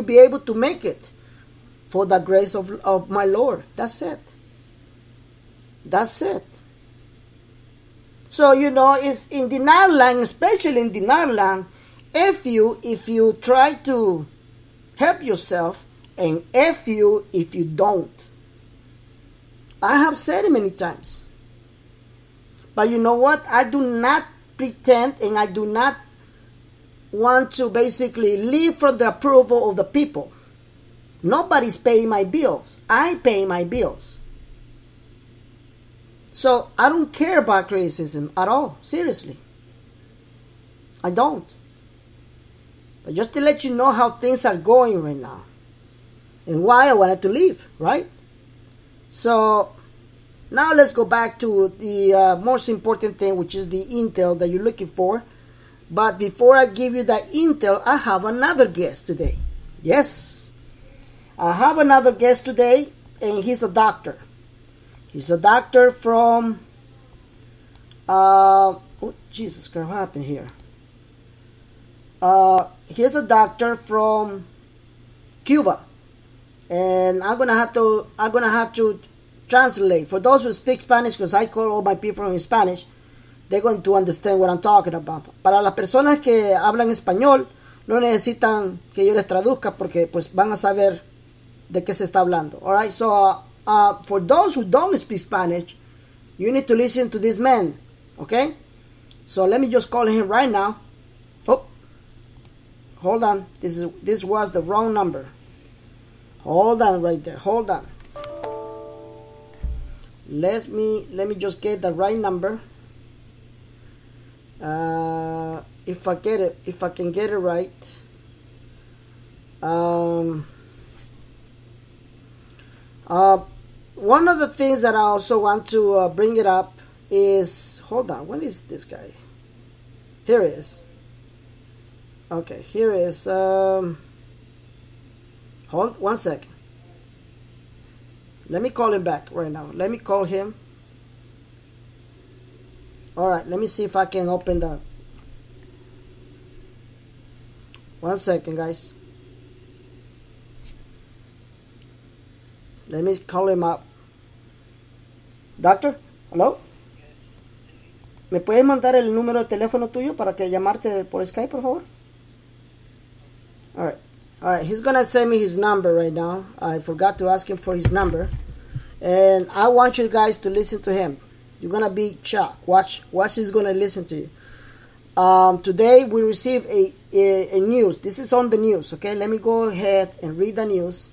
be able to make it? For the grace of my Lord. That's it. That's it. So, it's in denial land, especially in denial land, if you try to help yourself, and if you don't. I have said it many times. But you know what? I do not pretend, and I do not want to basically live from the approval of the people. Nobody's paying my bills. I pay my bills. So I don't care about criticism at all. Seriously. I don't. But just to let you know how things are going right now. And why I wanted to leave, right? So now let's go back to the most important thing, which is the intel that you're looking for. But before I give you that intel, I have another guest today. Yes. I have another guest today, and he's a doctor. He's a doctor from, oh, Jesus Christ, what happened here? He's a doctor from Cuba, and I'm gonna have to translate for those who speak Spanish, because I call all my people in Spanish. They're going to understand what I'm talking about. Para las personas que hablan español, no necesitan que yo les traduzca, porque pues van a saber de qué se está hablando. All right, so for those who don't speak Spanish, you need to listen to this man, okay? So let me just call him right now. Oh, hold on. This was the wrong number. Hold on right there. Hold on. Let me just get the right number. If I can get it right. One of the things that I also want to bring it up is, hold on, what is this guy? Here he is. Okay, here is, hold 1 second. Let me call him back right now. Let me call him. Alright, let me see if I can open the... 1 second, guys. Let me call him up. Doctor, hello? ¿Me puedes mandar el número de teléfono tuyo para que llamarte por Skype, por favor? Alright, he's gonna send me his number right now. I forgot to ask him for his number. And I want you guys to listen to him. You're gonna be shocked. Watch he's gonna listen to you. Today we received a news. This is on the news, okay? Let me go ahead and read the news.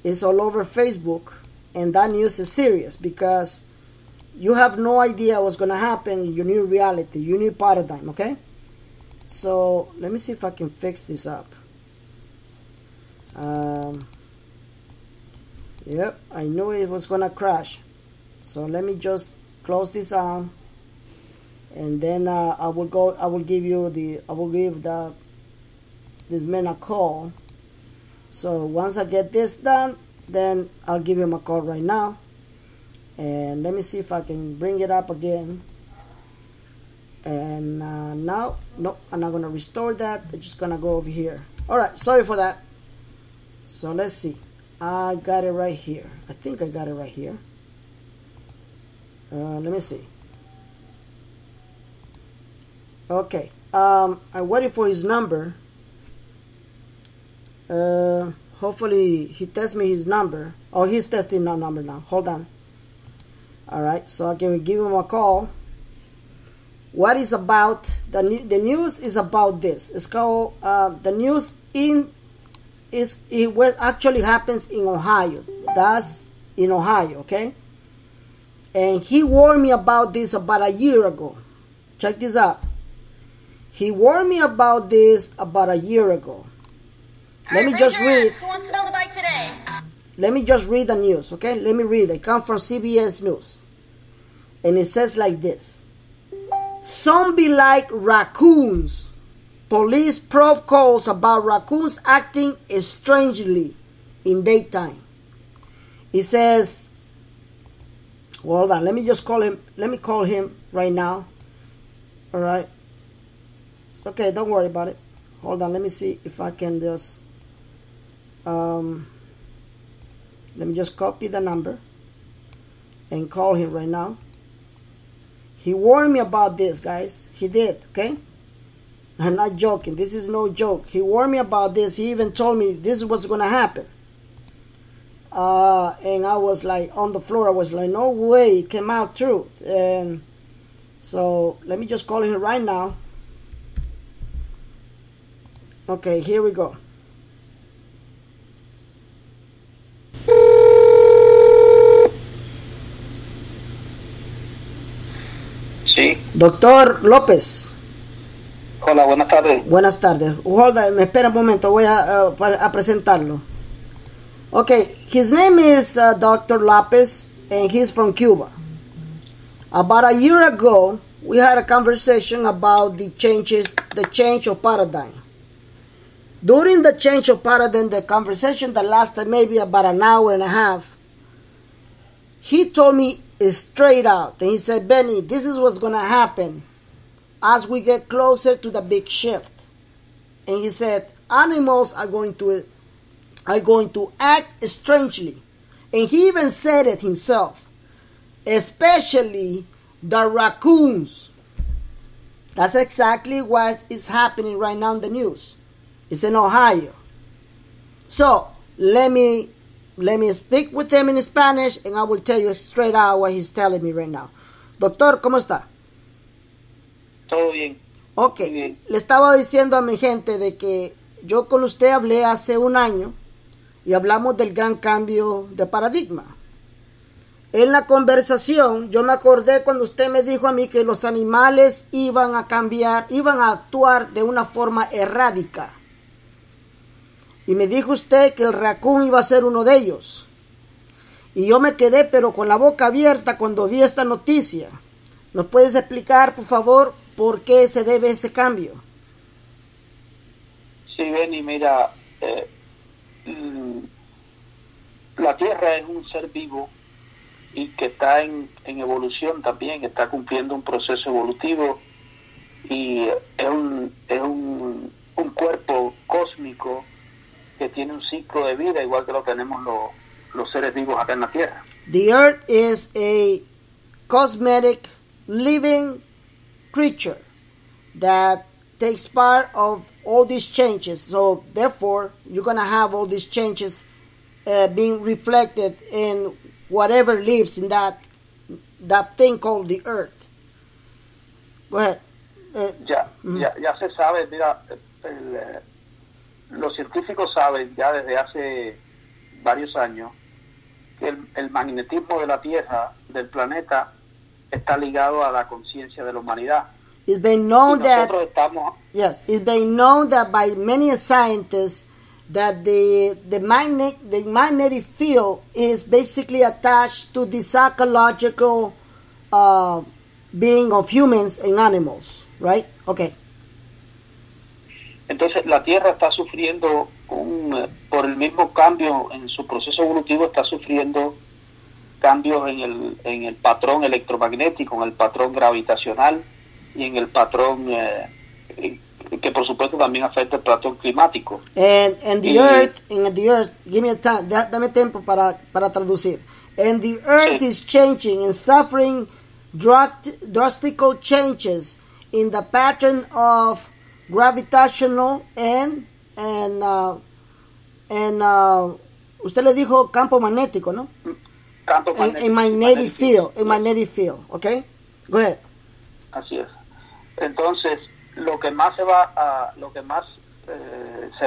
It's all over Facebook, and that news is serious because you have no idea what's gonna happen in your new reality, your new paradigm, okay? So let me see if I can fix this up. Yep, I knew it was gonna crash. So let me just close this out, and then I will give this man a call. So once I get this done, then I'll give him a call right now. And let me see if I can bring it up again. And now, nope, I'm not gonna restore that. I'm just gonna go over here. Alright, sorry for that. So let's see. I got it right here. I think I got it right here. Let me see. Okay. I'm waiting for his number. Hopefully he tests me his number. Oh, he's testing my number now. Hold on. Alright, so I can give him a call. What is about the news is about this. It's called the news what actually happens in Ohio. That's in Ohio, okay? And he warned me about this about a year ago. Check this out. He warned me about this about a year ago. Let me just read. Who wants to smell the bike today? Let me just read the news, okay? Let me read. It comes from CBS News. And it says like this. Zombie-like raccoons. Police probe calls about raccoons acting strangely in daytime. It says, hold on, let me just call him. Let me call him right now. All right. It's okay, don't worry about it. Hold on, let me see if I can just, let me just copy the number and call him right now. He warned me about this, guys. He did, okay? I'm not joking. This is no joke. He warned me about this. He even told me this is what's going to happen. And I was like on the floor. I was like, no way. It came out true. And so let me just call him right now. Okay, here we go. Sí. Doctor López. Hola, buenas tardes. Buenas tardes. Hold on, me espera un momento, voy a presentarlo. Okay, his name is Dr. Lopez, and he's from Cuba. About a year ago, we had a conversation about the change of paradigm. During the change of paradigm, the conversation that lasted maybe about an hour and a half, he told me straight out, and he said, Benny, this is what's going to happen as we get closer to the big shift. And he said, animals are going to act strangely. And he even said it himself, especially the raccoons. That's exactly what is happening right now in the news. It's in Ohio. So let me speak with him in Spanish, and I will tell you straight out what he's telling me right now. Doctor, ¿cómo está? Todo bien. Ok, bien. Le estaba diciendo a mi gente de que yo con usted hablé hace un año y hablamos del gran cambio de paradigma. En la conversación yo me acordé cuando usted me dijo a mí que los animales iban a cambiar, iban a actuar de una forma errática. Y me dijo usted que el raccoon iba a ser uno de ellos. Y yo me quedé pero con la boca abierta cuando vi esta noticia. ¿Nos puedes explicar, por favor, por qué se debe ese cambio? Sí, Benny, mira, la Tierra es un ser vivo y que está en evolución también, está cumpliendo un proceso evolutivo y es un cuerpo cósmico que tiene un ciclo de vida igual que lo tenemos los seres vivos acá en la Tierra. The Earth is a cosmetic living creature that takes part of all these changes. So therefore, you're going to have all these changes being reflected in whatever lives in that thing called the Earth. Go ahead. Ya se sabe, mira, los científicos saben ya desde hace varios años que el magnetismo de la Tierra, del planeta, está ligado a la conciencia de la humanidad. It's been known that it's been known that by many scientists that the magnetic field is basically attached to the psychological being of humans and animals, right? Okay. Entonces la Tierra está sufriendo por el mismo cambio en su proceso evolutivo, está sufriendo cambios en el patrón electromagnético, en el patrón gravitacional y en el patrón que por supuesto también afecta el patrón climático. And the earth, give me time, dame tiempo para traducir. And the earth is changing and suffering drastic changes in the pattern of gravitational and usted le dijo campo magnético, ¿no? Campo magnético. Magnetic field, okay? Go ahead. Así es. Entonces, lo que más se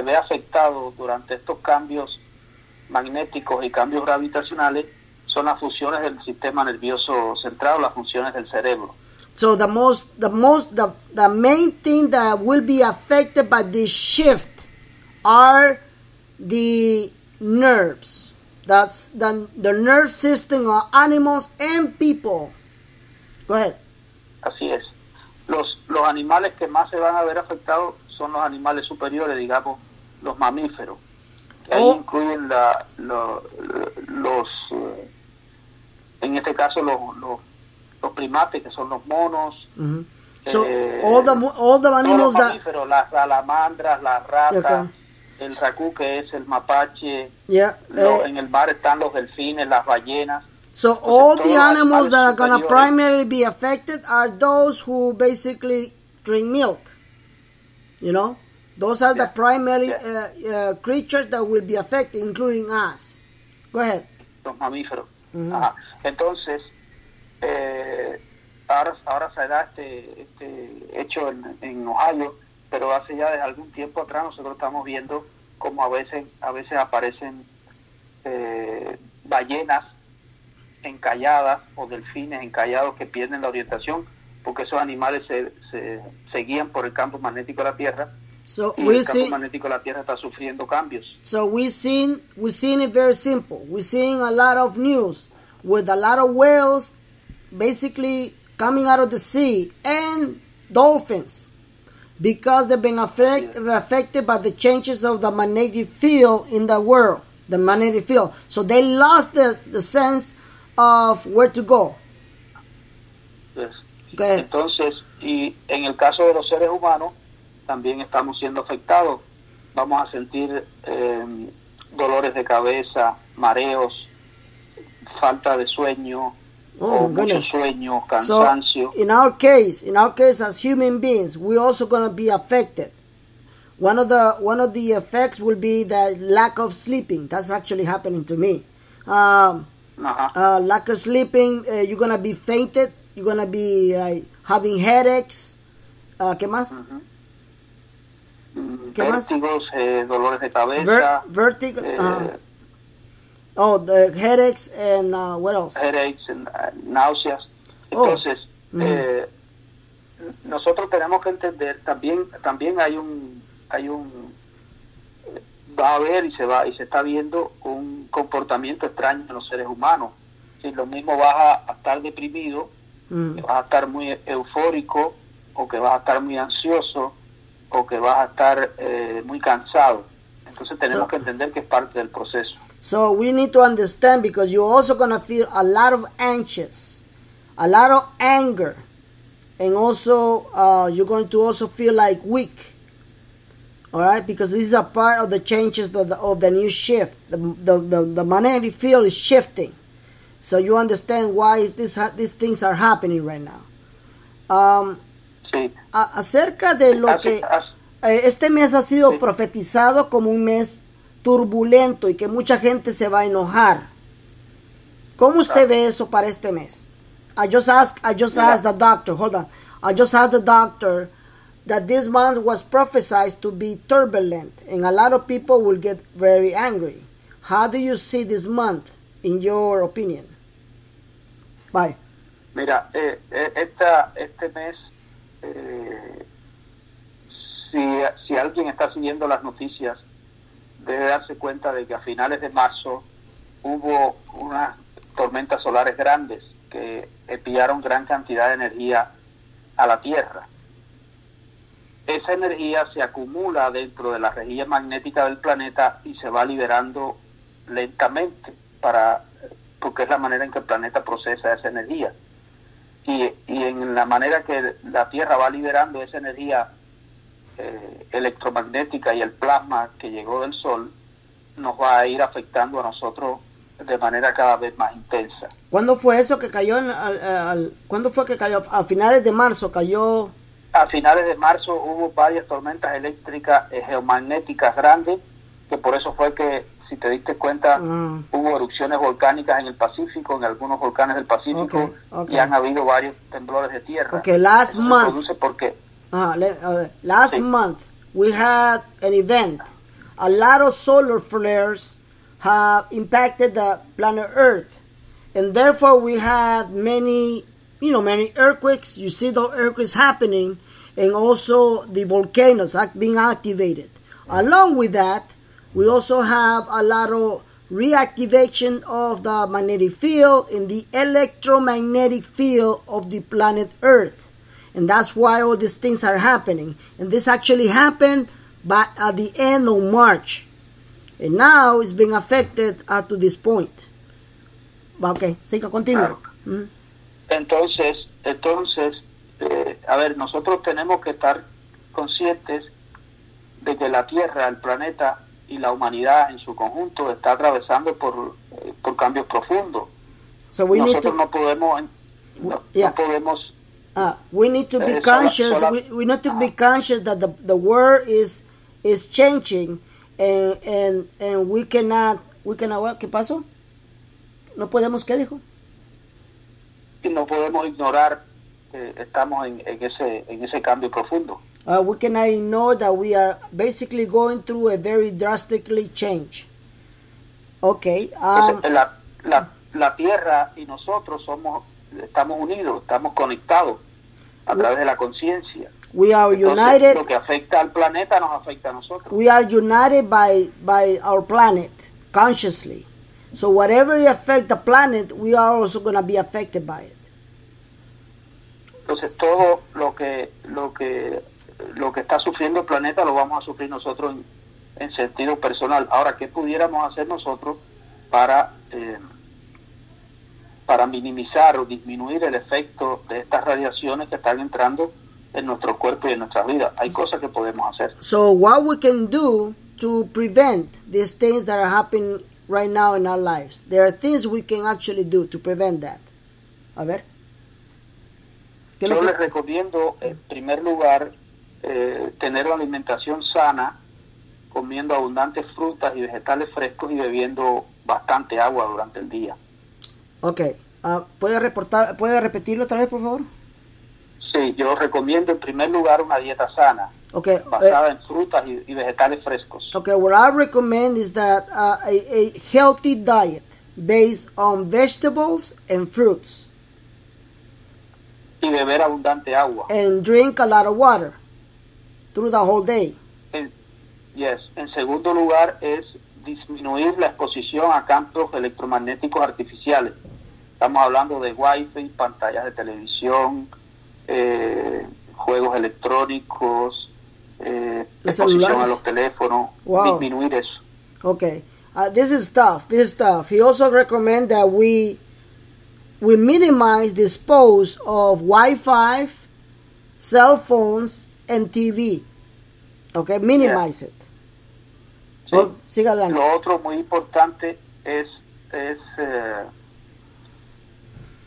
ve afectado durante estos cambios magnéticos y cambios gravitacionales son las funciones del sistema nervioso central, las funciones del cerebro. So the main thing that will be affected by this shift are the nerves. That's the nerve system of animals and people. Go ahead. Así es. Los animales que más se van a ver afectados son los animales superiores, digamos, los mamíferos. Ahí incluyen en este caso los primates, que son los monos. Mm-hmm. So all the animals los mamíferos, las salamandras, las ratas, el racú, que es el mapache. En el mar están los delfines, las ballenas. So all the animals that are going to primarily be affected are those who basically drink milk. You know, those are the primary creatures that will be affected, including us. Go ahead. Los mamíferos. Mm-hmm. Ajá. Entonces, ahora se da este hecho en Ohio, pero hace ya desde algún tiempo atrás nosotros estamos viendo como a veces aparecen ballenas encalladas o delfines encallados que pierden la orientación porque esos animales se guían por el campo magnético de la Tierra. Y el campo magnético de la Tierra está sufriendo cambios. So we've seen it very simple. We're seeing a lot of news with a lot of whales basically coming out of the sea and dolphins because they've been affected by the changes of the magnetic field in the world, the magnetic field. So they lost the sense of where to go. Yes. Entonces, y en el caso de los seres humanos, también estamos siendo afectados. Vamos a sentir dolores de cabeza, mareos, falta de sueño, mucho sueño, cansancio. So in our case, as human beings, we're also going to be affected. One of the effects will be the lack of sleeping. That's actually happening to me. Lack of sleeping, you're going to be fainted. You're going to be having headaches. ¿Qué más? Vértigos, dolores de cabeza. Vértigos. The headaches and what else? Headaches and náuseas. Entonces, nosotros tenemos que entender, también hay un va a haber y se está viendo un comportamiento extraño en los seres humanos. Si lo mismo vas a estar deprimido, que vas a estar muy eufórico, o que vas a estar muy ansioso, o que vas a estar muy cansado. Entonces tenemos que entender que es parte del proceso. So we need to understand, because you're also going to feel a lot of anxious, a lot of anger, and also you're going to also feel like weak. All right, because this is a part of the changes of the new shift. The magnetic field is shifting, so you understand why these things are happening right now. Sí. Acerca de lo que este mes ha sido profetizado como un mes turbulento y que mucha gente se va a enojar. ¿Cómo usted ve eso para este mes? I just asked the doctor. Hold on. I just asked the doctor that this month was prophesied to be turbulent, and a lot of people will get very angry. How do you see this month, in your opinion? Bye. Mira, este mes, si alguien está siguiendo las noticias, debe darse cuenta de que a finales de marzo hubo unas tormentas solares grandes que enviaron gran cantidad de energía a la Tierra. Esa energía se acumula dentro de la rejilla magnética del planeta y se va liberando lentamente, porque es la manera en que el planeta procesa esa energía. Y en la manera que la Tierra va liberando esa energía electromagnética y el plasma que llegó del Sol, nos va a ir afectando a nosotros de manera cada vez más intensa. ¿Cuándo fue eso que cayó? ¿Cuándo fue que cayó? A finales de marzo cayó. A finales de marzo hubo varias tormentas eléctricas geomagnéticas grandes, que por eso fue que, si te diste cuenta, hubo erupciones volcánicas en el Pacífico, en algunos volcanes del Pacífico, y han habido varios temblores de tierra. Okay, last month. Last sí. month we had an event. A lot of solar flares have impacted the planet Earth, and therefore we had many earthquakes. You see the earthquakes happening, and also the volcanoes being activated. Along with that, we also have a lot of reactivation of the magnetic field and the electromagnetic field of the planet Earth. And that's why all these things are happening. And this actually happened at the end of March. And now it's being affected up to this point. Okay, siga, continúa. Claro. Entonces, a ver, nosotros tenemos que estar conscientes de que la Tierra, el planeta y la humanidad en su conjunto está atravesando por cambios profundos. So we nosotros no podemos we need to be conscious. We need to be conscious that the world is changing, and we cannot. ¿Qué pasó? No podemos. ¿Qué dijo? No podemos ignorar que estamos en ese cambio profundo. We cannot ignore that we are basically going through a very drastically change. Okay. La Tierra y nosotros estamos unidos, estamos conectados a través de la conciencia. We are Entonces, united. Lo que afecta al planeta nos afecta a nosotros. We are united by our planet consciously. So whatever affects the planet, we are also going to be affected by it. Entonces todo lo que está sufriendo el planeta lo vamos a sufrir nosotros en sentido personal. Ahora, ¿qué pudiéramos hacer nosotros para minimizar o disminuir el efecto de estas radiaciones que están entrando en nuestro cuerpo y en nuestra vida? Hay cosas que podemos hacer. So what we can do to prevent these things that are happening right now in our lives. There are things we can actually do to prevent that. A ver. Yo les recomiendo, en primer lugar, tener una alimentación sana, comiendo abundantes frutas y vegetales frescos y bebiendo bastante agua durante el día. Okay. ¿Puede repetirlo otra vez, por favor? Sí, yo recomiendo en primer lugar una dieta sana, basada en frutas y vegetales frescos. Okay, what I recommend is that a healthy diet based on vegetables and fruits. Y beber abundante agua. And drink a lot of water through the whole day. Yes. En segundo lugar es disminuir la exposición a campos electromagnéticos artificiales. Estamos hablando de Wi-Fi, pantallas de televisión, juegos electrónicos, exposición a los teléfonos, disminuir eso. Okay, this is tough. He also recommends that we minimize the expose of Wi-Fi, cell phones, and TV. Okay, minimize it. Sí. Siga adelante. Lo otro muy importante es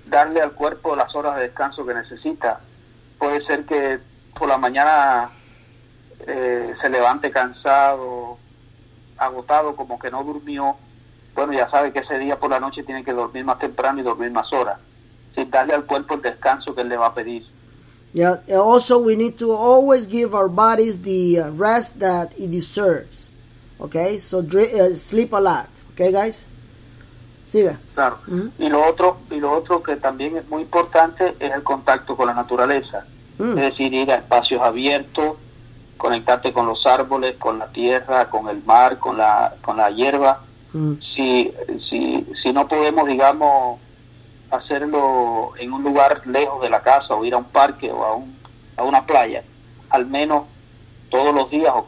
darle al cuerpo las horas de descanso que necesita. Puede ser que por la mañana se levante cansado, agotado, como que no durmió. Bueno, ya sabe que ese día por la noche tiene que dormir más temprano y dormir más horas. Sin darle al cuerpo el descanso que él le va a pedir. Yeah, also we need to always give our bodies the rest that it deserves. Okay, so sleep a lot. Okay, guys. Siga. Claro. Y lo otro que también es muy importante es el contacto con la naturaleza. Es decir, ir a espacios abiertos, conectarte con los árboles, con la tierra, con el mar, con la hierba. Si no podemos, digamos, hacerlo en un lugar lejos de la casa, o ir a un parque o a una playa, al menos todos los días o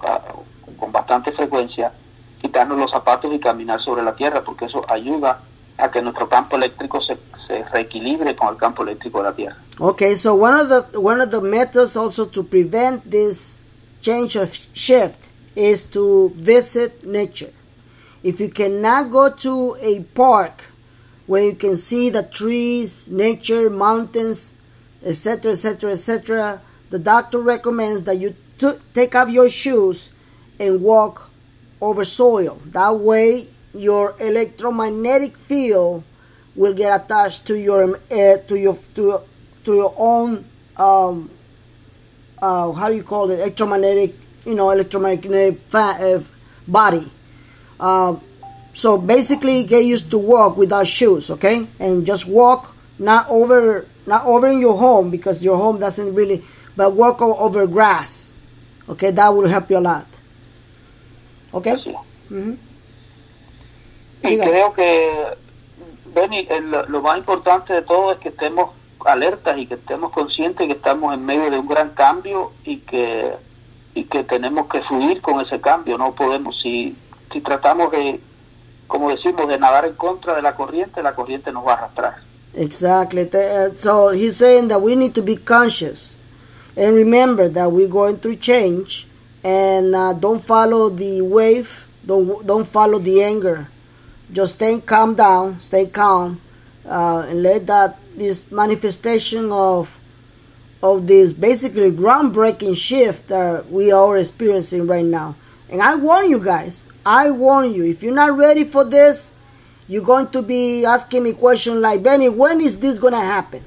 con bastante frecuencia, quitarnos los zapatos y caminar sobre la tierra, porque eso ayuda a que nuestro campo eléctrico se reequilibre con el campo eléctrico de la tierra. Okay, so one of the methods also to prevent this change of shift is to visit nature. If you cannot go to a park where you can see the trees, nature, mountains, etc., etc., etc., the doctor recommends that you take off your shoes and walk over soil. That way, your electromagnetic field will get attached to your own how do you call it, electromagnetic body. So basically, get used to walk without shoes, okay? And just walk not over in your home, because your home doesn't really, but walk over grass, okay? That will help you a lot, okay? Y creo que, Benny, lo más importante de todo es que estemos alertas y que estemos conscientes que estamos en medio de un gran cambio y que tenemos que fluir con ese cambio. No podemos, si tratamos de, como decimos, de nadar en contra de la corriente nos va a arrastrar. Exactly. So he's saying that we need to be conscious and remember that we're going through change, and don't follow the wave, don't follow the anger. Just stay calm, and let this manifestation of this basically groundbreaking shift that we are experiencing right now. And I warn you guys, if you're not ready for this, you're going to be asking me questions like, Benny, when is this going to happen?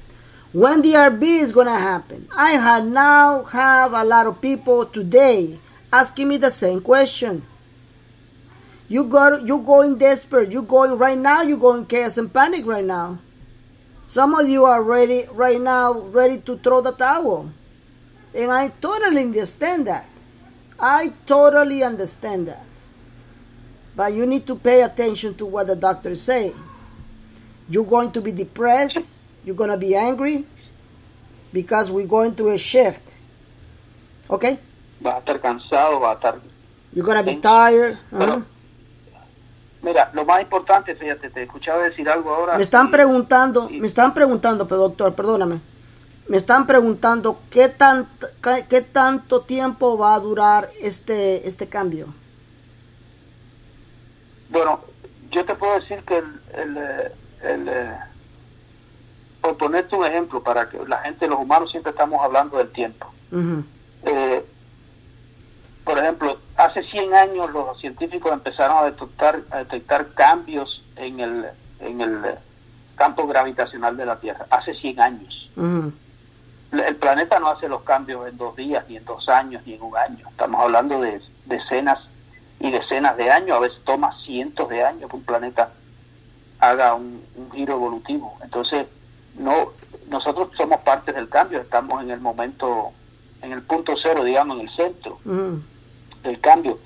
When the RB is going to happen? I now have a lot of people today asking me the same question. You're going desperate. You're going right now. You're going chaos and panic right now. Some of you are ready to throw the towel. And I totally understand that. But you need to pay attention to what the doctor is saying. You're going to be depressed. You're going to be angry because we're going through a shift. Okay? Vas a estar cansado, vas a estar... You're going to be tired. Mira, lo más importante, fíjate, te escuchaba decir algo ahora. Me están preguntando, pero doctor, perdóname. Me están preguntando qué tanto tiempo va a durar este cambio. Bueno, yo te puedo decir que por ponerte un ejemplo, para que la gente, los humanos siempre estamos hablando del tiempo. Por ejemplo, hace 100 años los científicos empezaron a detectar cambios en el campo gravitacional de la Tierra. Hace 100 años. El planeta no hace los cambios en 2 días, ni en 2 años, ni en 1 año. Estamos hablando de decenas y decenas de años. A veces toma cientos de años que un planeta haga un giro evolutivo. Entonces, nosotros somos parte del cambio. Estamos en el momento, en el punto cero, digamos, en el centro del cambio.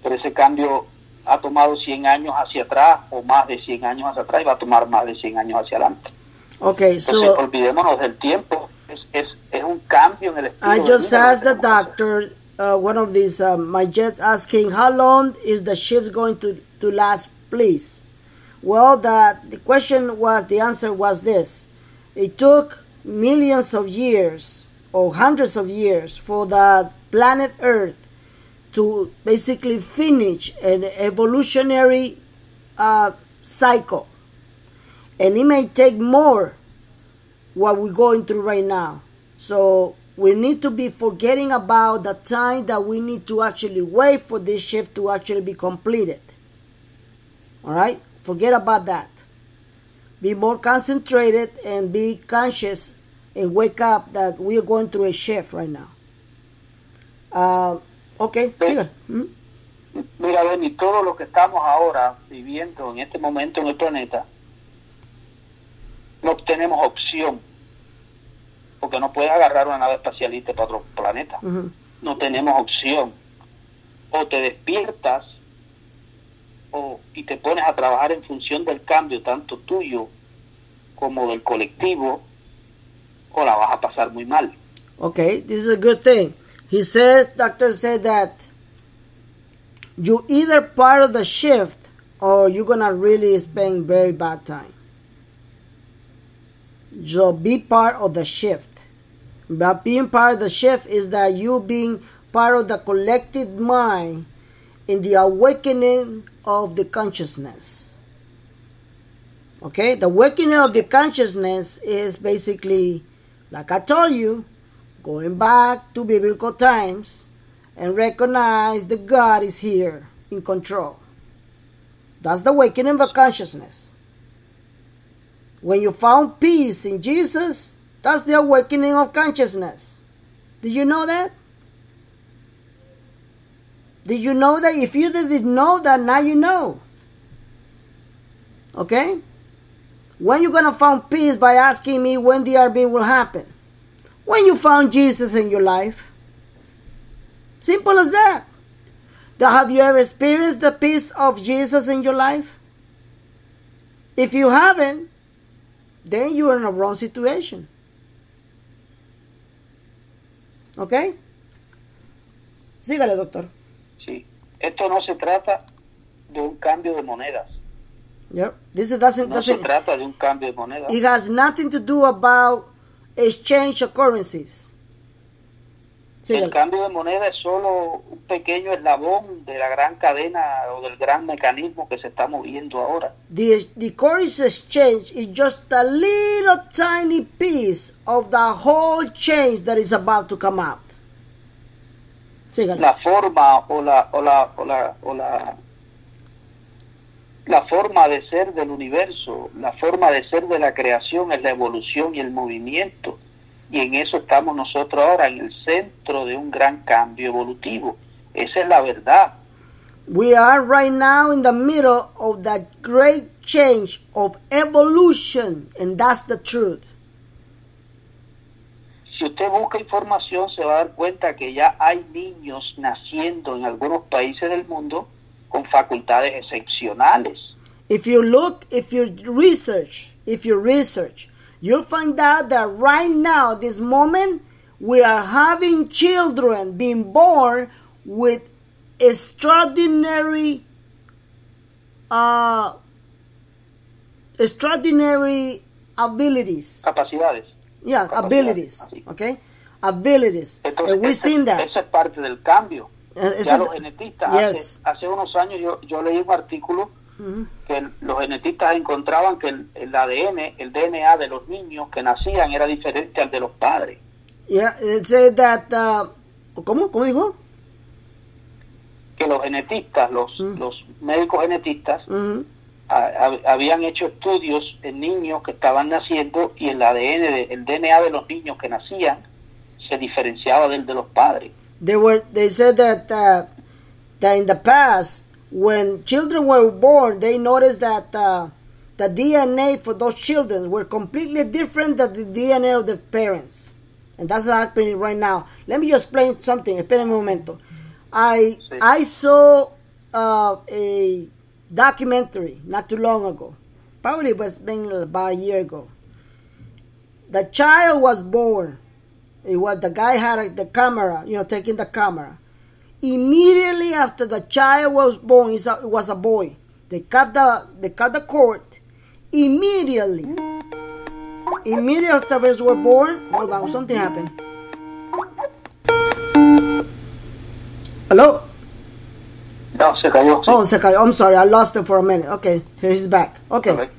pero ese cambio ha tomado 100 años hacia atrás o más de 100 años hacia atrás y va a tomar más de 100 años hacia adelante. Okay, Entonces, olvidémonos del tiempo. Es un cambio en el estilo. I just asked the doctor, one of these, my just asking, how long is the shift going to last, please? Well, the question was, the answer was this. It took millions of years or hundreds of years for the planet Earth to basically finish an evolutionary cycle. And it may take more what we're going through right now. So we need to be forgetting about the time that we need to actually wait for this shift to actually be completed. All right? Forget about that. Be more concentrated and be conscious and wake up that we are going through a shift right now. Okay, siga. Mira, Benny, todo lo que estamos ahora viviendo en este momento en el planeta, no tenemos opción, porque no puedes agarrar una nave espacial y irte para otro planeta. No tenemos opción. O te despiertas y te pones a trabajar en función del cambio, tanto tuyo como del colectivo, o la vas a pasar muy mal. Okay, this is a good thing. Doctor said that you either part of the shift or you're gonna really spend very bad time. So be part of the shift. But being part of the shift is that you being part of the collective mind in the awakening of the consciousness. Okay? The awakening of the consciousness is basically, like I told you, going back to biblical times and recognize that God is here in control. That's the awakening of consciousness. When you found peace in Jesus, that's the awakening of consciousness. Did you know that? Did you know that? If you didn't know that, now you know. Okay? When you going to find peace by asking me when the RB will happen? When you found Jesus in your life. Simple as that. Have you ever experienced the peace of Jesus in your life? If you haven't, then you're in a wrong situation. Okay? Sígale, doctor. Sí. Esto no se trata de un cambio de monedas. Yep. No se trata de un cambio de monedas. It has nothing to do about exchange of currencies. El cambio de moneda es solo un pequeño eslabón de la gran cadena o del gran mecanismo que se está moviendo ahora. The currency exchange is just a little tiny piece of the whole change that is about to come out. Sígale. La forma la forma de ser del universo, la forma de ser de la creación es la evolución y el movimiento. Y en eso estamos nosotros ahora, en el centro de un gran cambio evolutivo. Esa es la verdad. We are right now in the middle of that great change of evolution, and that's the truth. Si usted busca información, se va a dar cuenta que ya hay niños naciendo en algunos países del mundo con facultades excepcionales. If you research, you'll find out that right now, this moment, we are having children being born with extraordinary abilities. Capacidades. Yeah, abilities. Así. Okay? Abilities. Entonces, and we've seen that. Esa es parte del cambio. Ya los genetistas, hace unos años yo leí un artículo que los genetistas encontraban que el ADN, el DNA de los niños que nacían era diferente al de los padres. Yeah, it said that, ¿cómo dijo? Que los genetistas, los médicos genetistas, habían hecho estudios en niños que estaban naciendo y el ADN, el DNA de los niños que nacían se diferenciaba del de los padres. They said that in the past, when children were born, they noticed that the DNA for those children were completely different than the DNA of their parents. And that's happening right now. Let me just explain something. Esperen un momento. I saw a documentary not too long ago. Probably it was been about a year ago. The child was born. It was the guy had the camera, taking the camera. Immediately after the child was born, it was a boy. They cut the cord. Immediately after they were born. Hold on, something happened. Hello? No, se cayó. Oh, se cayó. I'm sorry, I lost it for a minute. Okay, here he's back. Okay.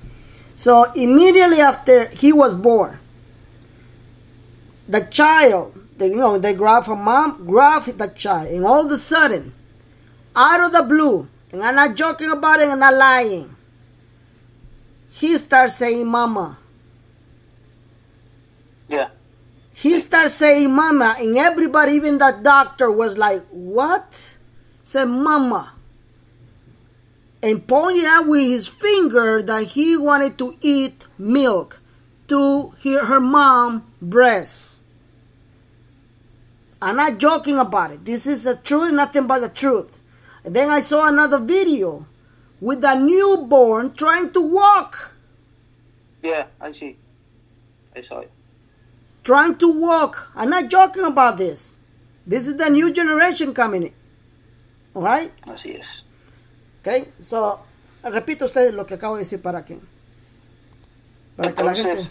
So immediately after he was born, the child, they grab her mom, grab the child, and all of a sudden, out of the blue, and I'm not joking about it and I'm not lying, he starts saying mama. Yeah. He starts saying mama, and everybody, even the doctor, was like, what? Said mama. And pointed out with his finger that he wanted to eat milk to her mom breast. I'm not joking about it. This is the truth, nothing but the truth. And then I saw another video with a newborn trying to walk. Yeah, I see. I saw it. Trying to walk. I'm not joking about this. This is the new generation coming in. All right? Así es. Okay, so, repite usted lo que acabo de decir para que Entonces, que la gente...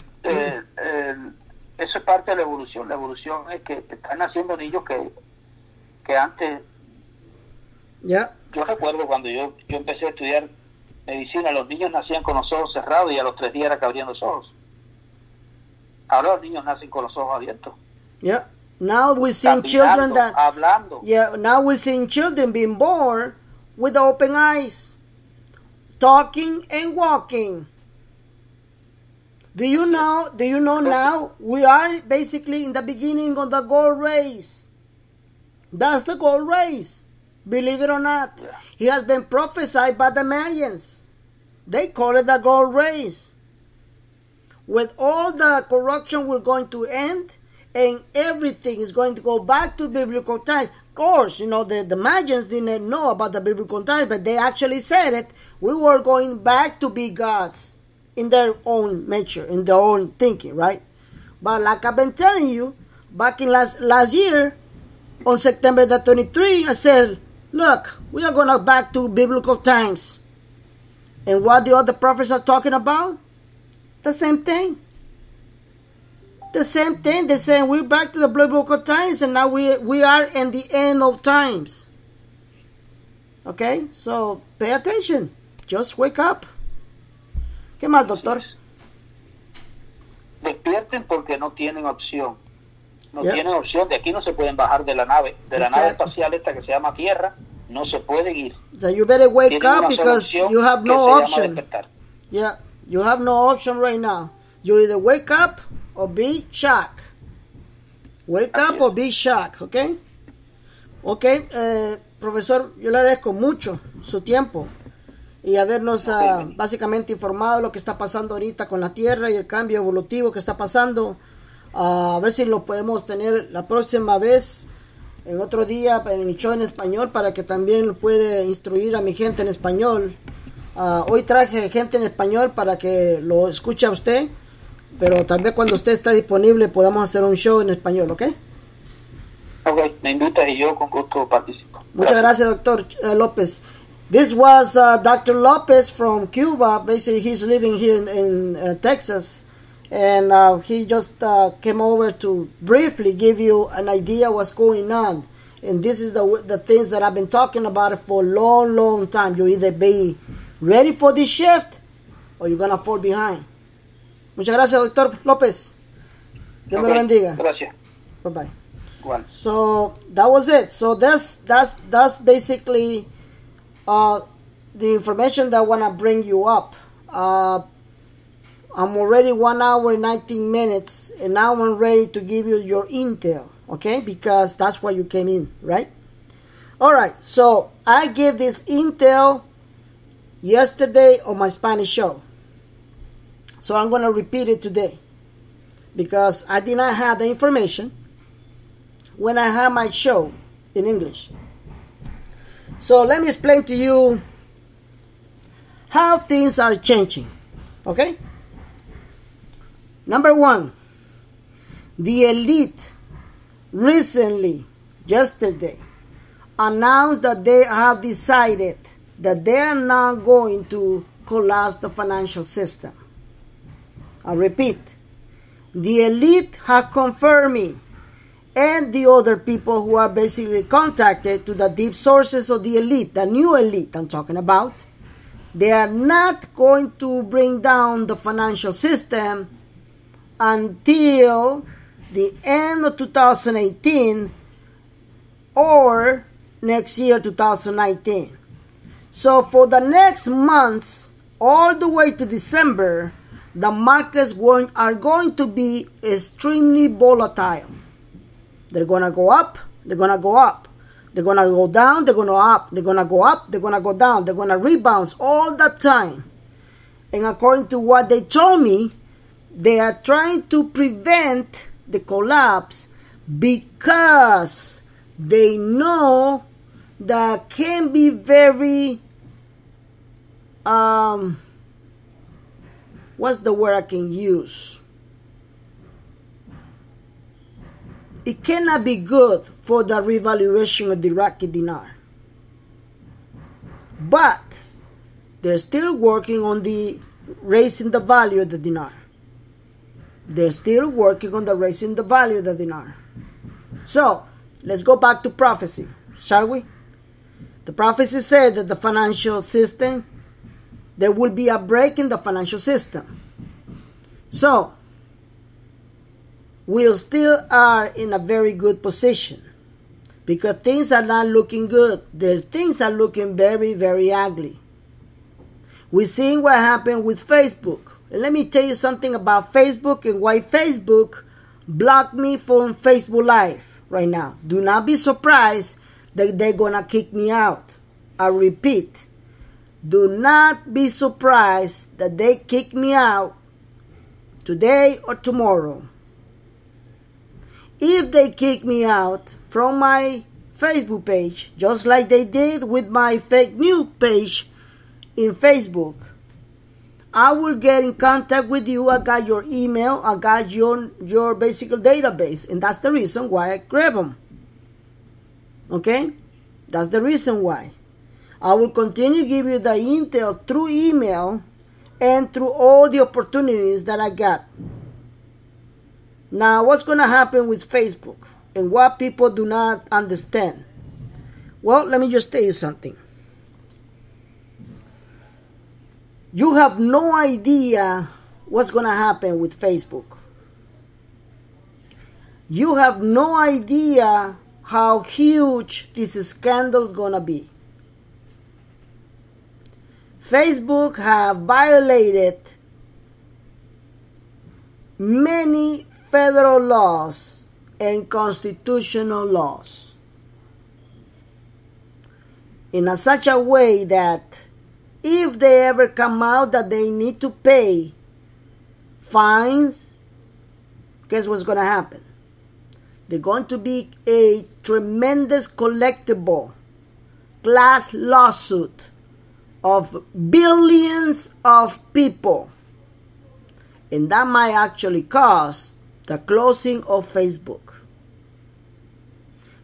eso es parte de la evolución. La evolución es que están naciendo niños que antes... Yeah. Yo recuerdo cuando yo empecé a estudiar medicina, los niños nacían con los ojos cerrados y a los 3 días era que abrían los ojos. Ahora los niños nacen con los ojos abiertos. Yeah. Now we're seeing children that... Hablando. Yeah, now we're seeing children being born with open eyes, talking and walking. Do you know now we are basically in the beginning of the gold race? That's the gold race. Believe it or not. Yeah. It has been prophesied by the Mayans. They call it the gold race. With all the corruption we're going to end, and everything is going to go back to biblical times. Of course, the Magians didn't know about the biblical times, but they actually said it. We were going back to be gods in their own nature, in their own thinking, right? But like I've been telling you, back in last year, on September the 23, I said, look, we are going back to biblical times. And what the other prophets are talking about? The same thing. The same thing. They're saying we're back to the biblical times, and now we are in the end of times. Okay? So, pay attention. Just wake up. ¿Qué más, doctor? Despierten porque no tienen opción. No tienen opción. De aquí no se pueden bajar de la nave. De la nave espacial esta que se llama Tierra, no se pueden ir. So you better wake up because you have no option. Yeah, you have no option right now. You either wake up or be shocked. Wake up or be shocked, ¿ok? Ok, profesor, yo le agradezco mucho su tiempo y habernos básicamente informado de lo que está pasando ahorita con la Tierra y el cambio evolutivo que está pasando. A ver si lo podemos tener la próxima vez, en otro día, en el show en español, para que también puede instruir a mi gente en español. Hoy traje gente en español para que lo escuche a usted, pero tal vez cuando usted está disponible podamos hacer un show en español, ¿ok? Ok, me invitas y yo con gusto participo. Muchas gracias, Dr. Lopez. This was Dr. Lopez from Cuba. Basically, he's living here in Texas, and he just came over to briefly give you an idea what's going on. And this is the things that I've been talking about for a long, long time. You either be ready for this shift or you're gonna fall behind. Muchas gracias, Dr. Lopez. Dios me lo bendiga. Gracias. Bye bye. Well. So that was it. So that's basically the information that I want to bring you up. I'm already 1 hour and 19 minutes, and now I'm ready to give you your intel, okay? Because that's why you came in, right? All right. So I gave this intel yesterday on my Spanish show. So I'm going to repeat it today because I did not have the information when I had my show in English. So let me explain to you how things are changing. Okay? Number one, the elite recently, yesterday, announced that they have decided that they are not going to collapse the financial system. I repeat, the elite have confirmed me, and the other people who are basically contacted to the deep sources of the elite, the new elite I'm talking about, they are not going to bring down the financial system until the end of 2018 or next year, 2019. So for the next months, all the way to December, the markets are going to be extremely volatile. They're going to go up, they're going to go up. They're going to go down, they're going to up. They're going to go up, they're going to go down. They're going to rebound all the time. And according to what they told me, they are trying to prevent the collapse because they know that can be very, what's the word I can use? It cannot be good for the revaluation of the Iraqi dinar. But they're still working on the raising the value of the dinar. They're still working on the raising the value of the dinar. So, let's go back to prophecy, shall we? The prophecy said that the financial system, there will be a break in the financial system. So, we still are in a very good position because things are not looking good. Things are looking very, very ugly. We're seeing what happened with Facebook. And let me tell you something about Facebook and why Facebook blocked me from Facebook Live right now. Do not be surprised that they're going to kick me out. I repeat, do not be surprised that they kick me out today or tomorrow. If they kick me out from my Facebook page, just like they did with my fake news page in Facebook, I will get in contact with you. I got your email. I got your basic database. And that's the reason why I grab them. Okay? That's the reason why. I will continue to give you the intel through email and through all the opportunities that I got. Now, what's going to happen with Facebook and what people do not understand? Well, let me just tell you something. You have no idea what's going to happen with Facebook. You have no idea how huge this scandal is going to be. Facebook have violated many federal laws and constitutional laws in such a way that if they ever come out that they need to pay fines, guess what's going to happen? They're going to be a tremendous collectible class lawsuit of billions of people. And that might actually cause the closing of Facebook.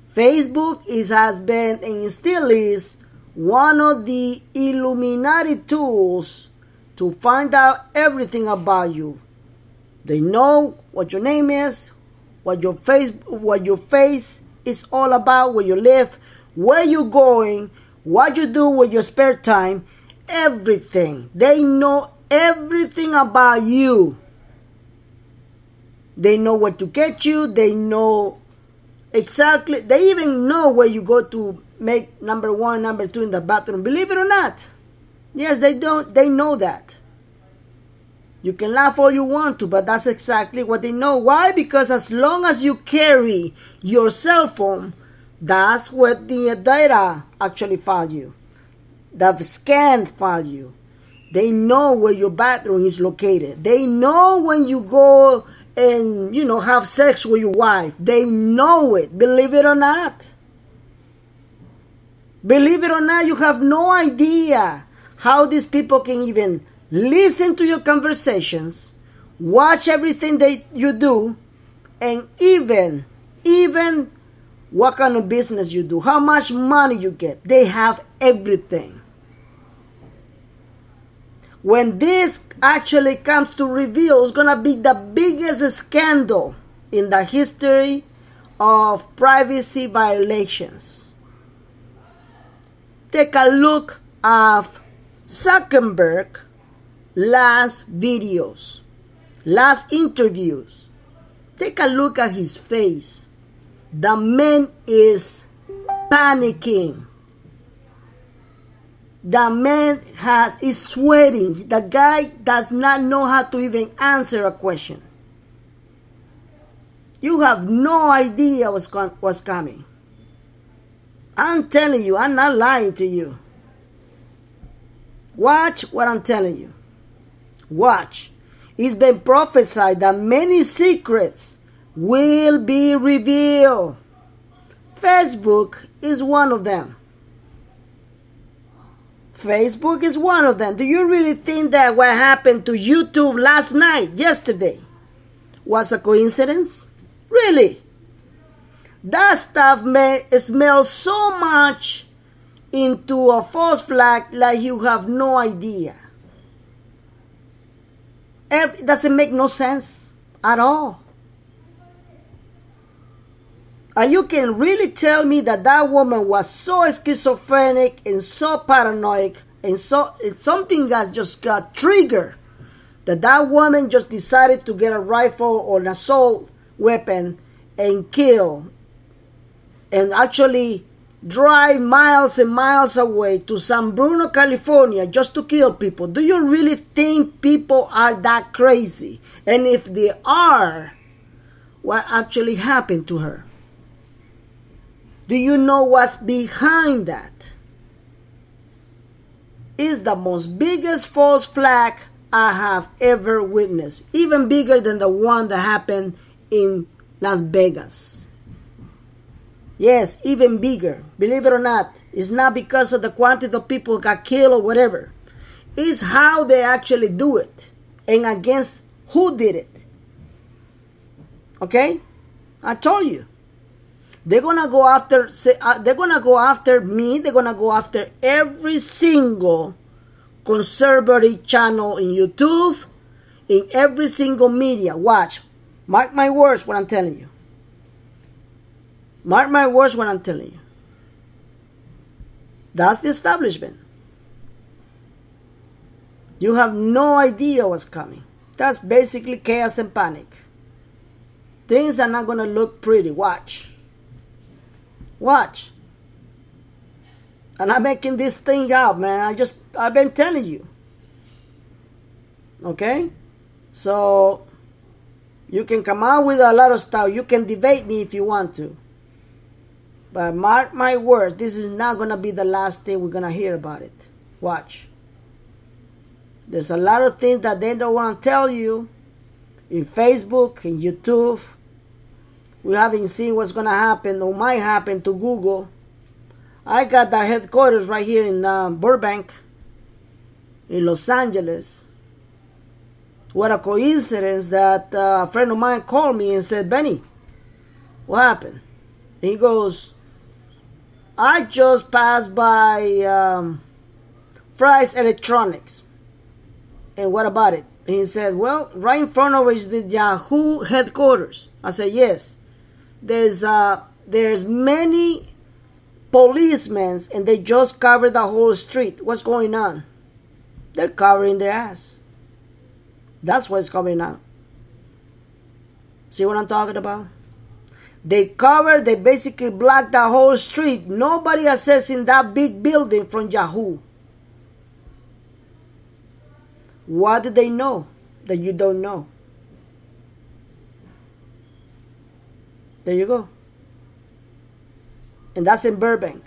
Facebook has been and still is one of the Illuminati tools to find out everything about you. They know what your name is, what your face is all about, where you live, where you're going, what you do with your spare time, everything. They know everything about you. They know where to get you. They know exactly. They even know where you go to make number one, number two in the bathroom. Believe it or not. Yes, they don't. They know that. You can laugh all you want to, but that's exactly what they know. Why? Because as long as you carry your cell phone, that's what the data actually found you. The scan found you. They know where your bathroom is located. They know when you go and, have sex with your wife. They know it. Believe it or not. Believe it or not, you have no idea how these people can even listen to your conversations, watch everything that you do, and even what kind of business you do, how much money you get. They have everything. When this actually comes to reveal, it's going to be the biggest scandal in the history of privacy violations. Take a look at Zuckerberg last videos, last interviews. Take a look at his face. The man is panicking. The man is sweating. The guy does not know how to even answer a question. You have no idea what's coming. I'm telling you, I'm not lying to you. Watch what I'm telling you. Watch. It's been prophesied that many secrets will be revealed. Facebook is one of them. Facebook is one of them. Do you really think that what happened to YouTube last night, yesterday, was a coincidence? Really? That stuff smells so much into a false flag like you have no idea. It doesn't make no sense at all. And you can really tell me that that woman was so schizophrenic and so paranoid and so something that just got triggered, that woman just decided to get a rifle or an assault weapon and kill and actually drive miles and miles away to San Bruno, California just to kill people. Do you really think people are that crazy? And if they are, what actually happened to her? Do you know what's behind that? It's the most biggest false flag I have ever witnessed. Even bigger than the one that happened in Las Vegas. Yes, even bigger. Believe it or not, it's not because of the quantity of people who got killed or whatever. It's how they actually do it and against who did it. Okay? I told you. They're gonna go after me. They're gonna go after every single conservative channel in YouTube, in every single media. Watch. Mark my words what I'm telling you. Mark my words what I'm telling you. That's the establishment. You have no idea what's coming. That's basically chaos and panic. Things are not gonna look pretty. Watch. Watch. And I'm making this thing up, man. I've been telling you. Okay? So, you can come out with a lot of stuff. You can debate me if you want to. But mark my words, this is not going to be the last thing we're going to hear about it. Watch. There's a lot of things that they don't want to tell you in Facebook, in YouTube. We haven't seen what's going to happen or might happen to Google. I got the headquarters right here in Burbank, in Los Angeles. What a coincidence that a friend of mine called me and said, Benny, what happened? And he goes, I just passed by Fry's Electronics. And what about it? And he said, well, right in front of it is the Yahoo headquarters. I said, yes. There's many policemen and they just covered the whole street. What's going on? They're covering their ass. That's what's coming out. See what I'm talking about? They basically blocked the whole street. Nobody accessing that big building from Yahoo. What do they know that you don't know? There you go. And that's in Burbank.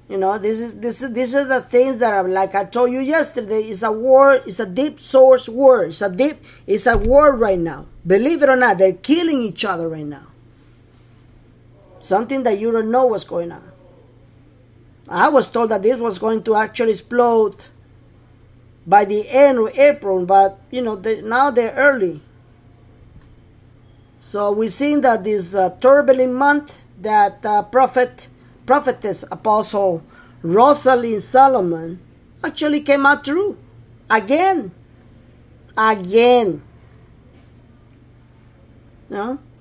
You know, these are the things that are, like I told you yesterday, it's a war, it's a deep source war. It's a war right now. Believe it or not, they're killing each other right now. Something that you don't know what's going on. I was told that this was going to actually explode by the end of April, but now they're early. So we've seen that this turbulent month that prophetess Apostle Rosalind Solomon actually came out true again.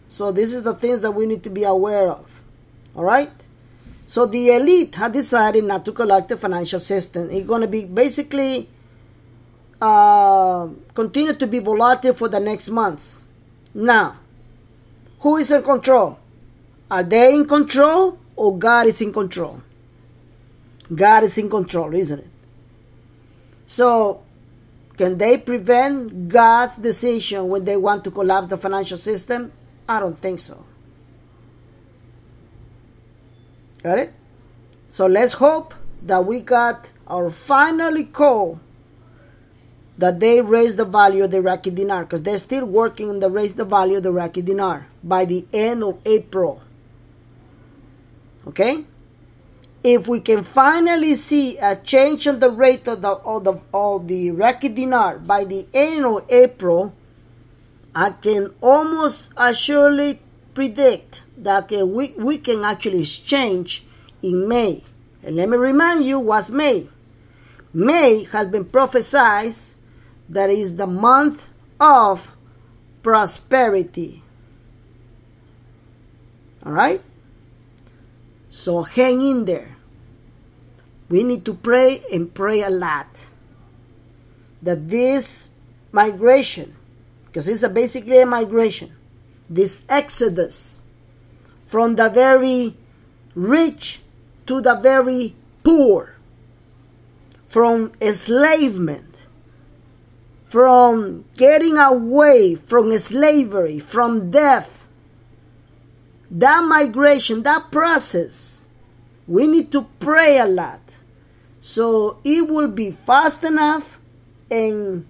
So this is the things that we need to be aware of. All right. So the elite have decided not to collect the financial system. It's going to be basically continue to be volatile for the next months. Now, who is in control? Are they in control or God is in control? God is in control, isn't it? So, can they prevent God's decision when they want to collapse the financial system? I don't think so. Got it? So let's hope that we got our finally call that they raise the value of the Iraqi dinar, because they're still working on the raise the value of the Iraqi dinar by the end of April. Okay? If we can finally see a change in the rate of the Iraqi dinar by the end of April, I can almost assuredly predict that we can actually exchange in May. And let me remind you what's May. May has been prophesied that is the month of prosperity. All right? So hang in there. We need to pray and pray a lot that this migration, because it's basically a migration, this exodus from the very rich to the very poor, from enslavement, from getting away from slavery, from death, that migration, that process, we need to pray a lot. So it will be fast enough and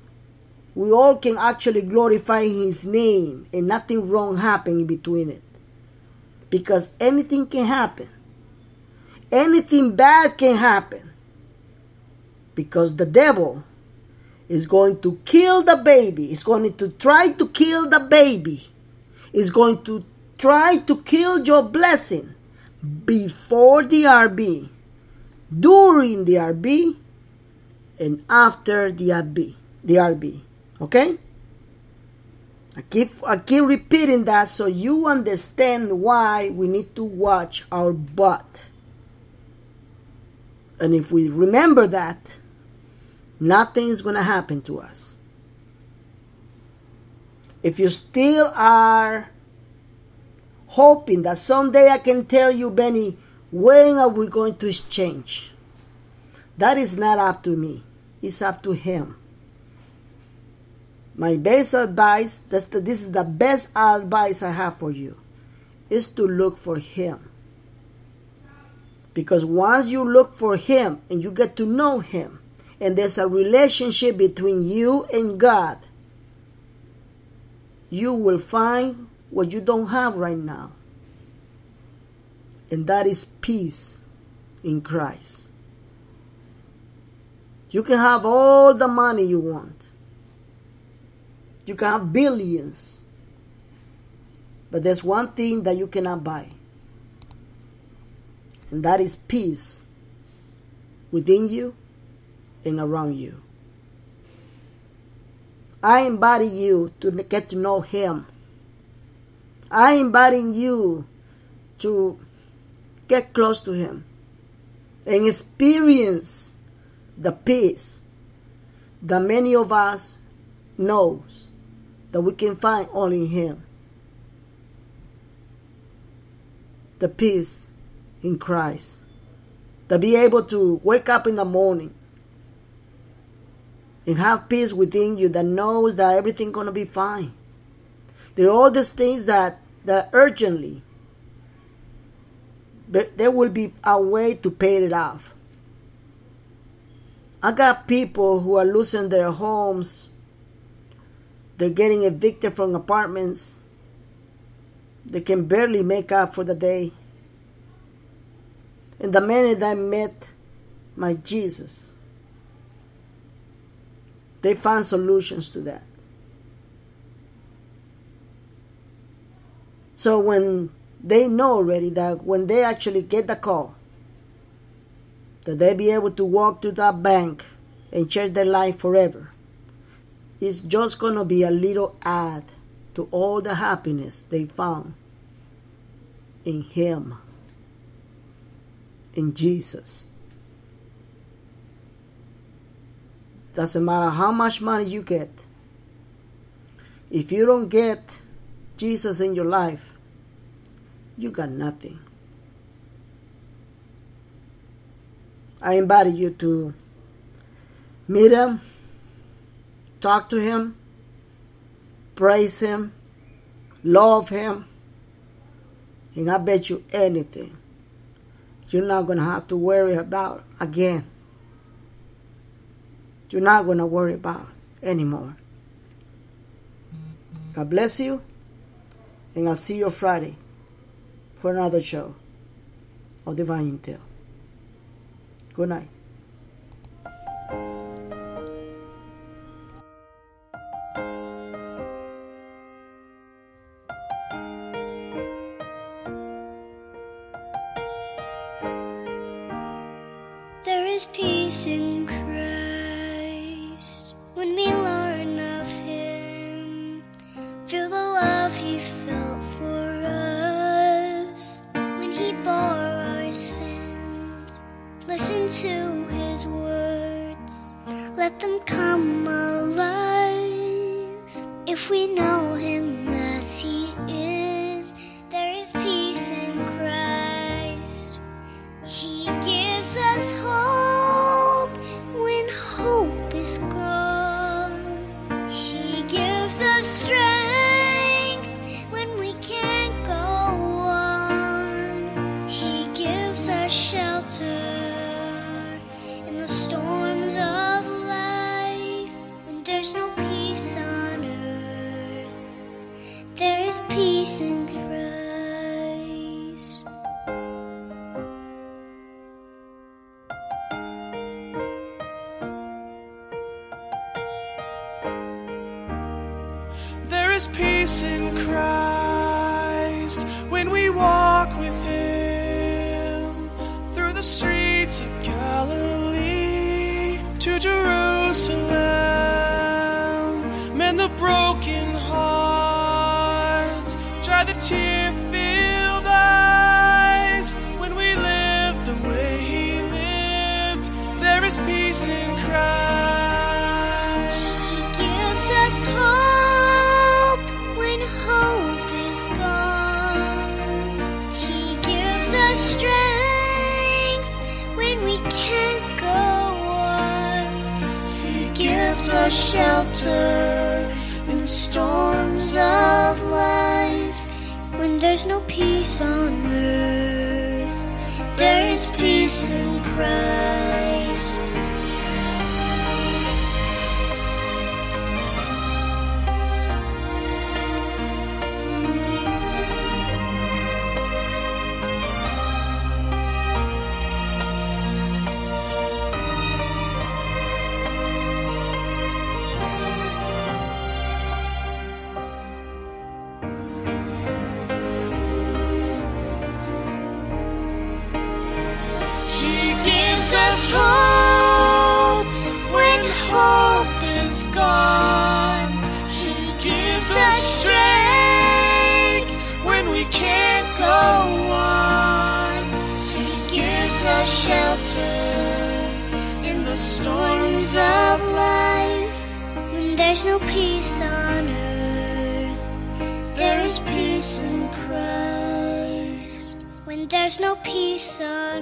we all can actually glorify His name and nothing wrong happen in between it. Because anything can happen. Anything bad can happen. Because the devil is going to kill the baby. Is going to try to kill the baby. Is going to try to kill your blessing before the RB, during the RB, and after the RB. Okay? I keep repeating that so you understand why we need to watch our butt. And if we remember that, nothing is going to happen to us. If you still are hoping that someday I can tell you, Benny, when are we going to exchange? That is not up to me. It's up to Him. My best advice, this is the best advice I have for you, is to look for Him. Because once you look for Him and you get to know Him, and there's a relationship between you and God, you will find what you don't have right now. And that is peace in Christ. You can have all the money you want. You can have billions. But there's one thing that you cannot buy. And that is peace within you and around you. I invite you to get to know Him. I invite you to get close to Him and experience the peace that many of us knows that we can find only in Him. The peace in Christ. To be able to wake up in the morning and have peace within you that knows that everything's going to be fine. There are all these things that urgently, but there will be a way to pay it off. I got people who are losing their homes. They're getting evicted from apartments. They can barely make up for the day. And the minute I met my Jesus, they found solutions to that. So when they know already that when they actually get the call, that they be able to walk to that bank and change their life forever, it's just going to be a little add to all the happiness they found in Him, in Jesus. Doesn't matter how much money you get. If you don't get Jesus in your life, you got nothing. I invite you to meet Him, talk to Him, praise Him, love Him, and I bet you anything, you're not going to have to worry about again. You're not going to worry about it anymore. God bless you, and I'll see you Friday for another show of Divine Intel. Good night. There is peace in Christ when we learn of Him. Feel the love He felt for us when He bore our sins. Listen to His words, let them come alive. If we know Him as He is, there is peace in Christ. He gives us hope when hope is gone. He gives us strength when we can't go on. He gives us shelter in the storms of life. When there's no peace on earth, there is peace in Christ. There is peace in Christ when we walk with Him through the streets of Galilee to Jerusalem. Mend the broken hearts, dry the tear-filled eyes. When we live the way He lived, there is peace in Christ. He gives us hope when hope is gone. He gives us strength when we can't go on. He gives us shelter in the storms of life. When there's no peace on earth, there is peace in Christ. Hope when hope is gone. He gives us strength when we can't go on. He gives us shelter in the storms of life. When there's no peace on earth, there is peace in Christ. When there's no peace on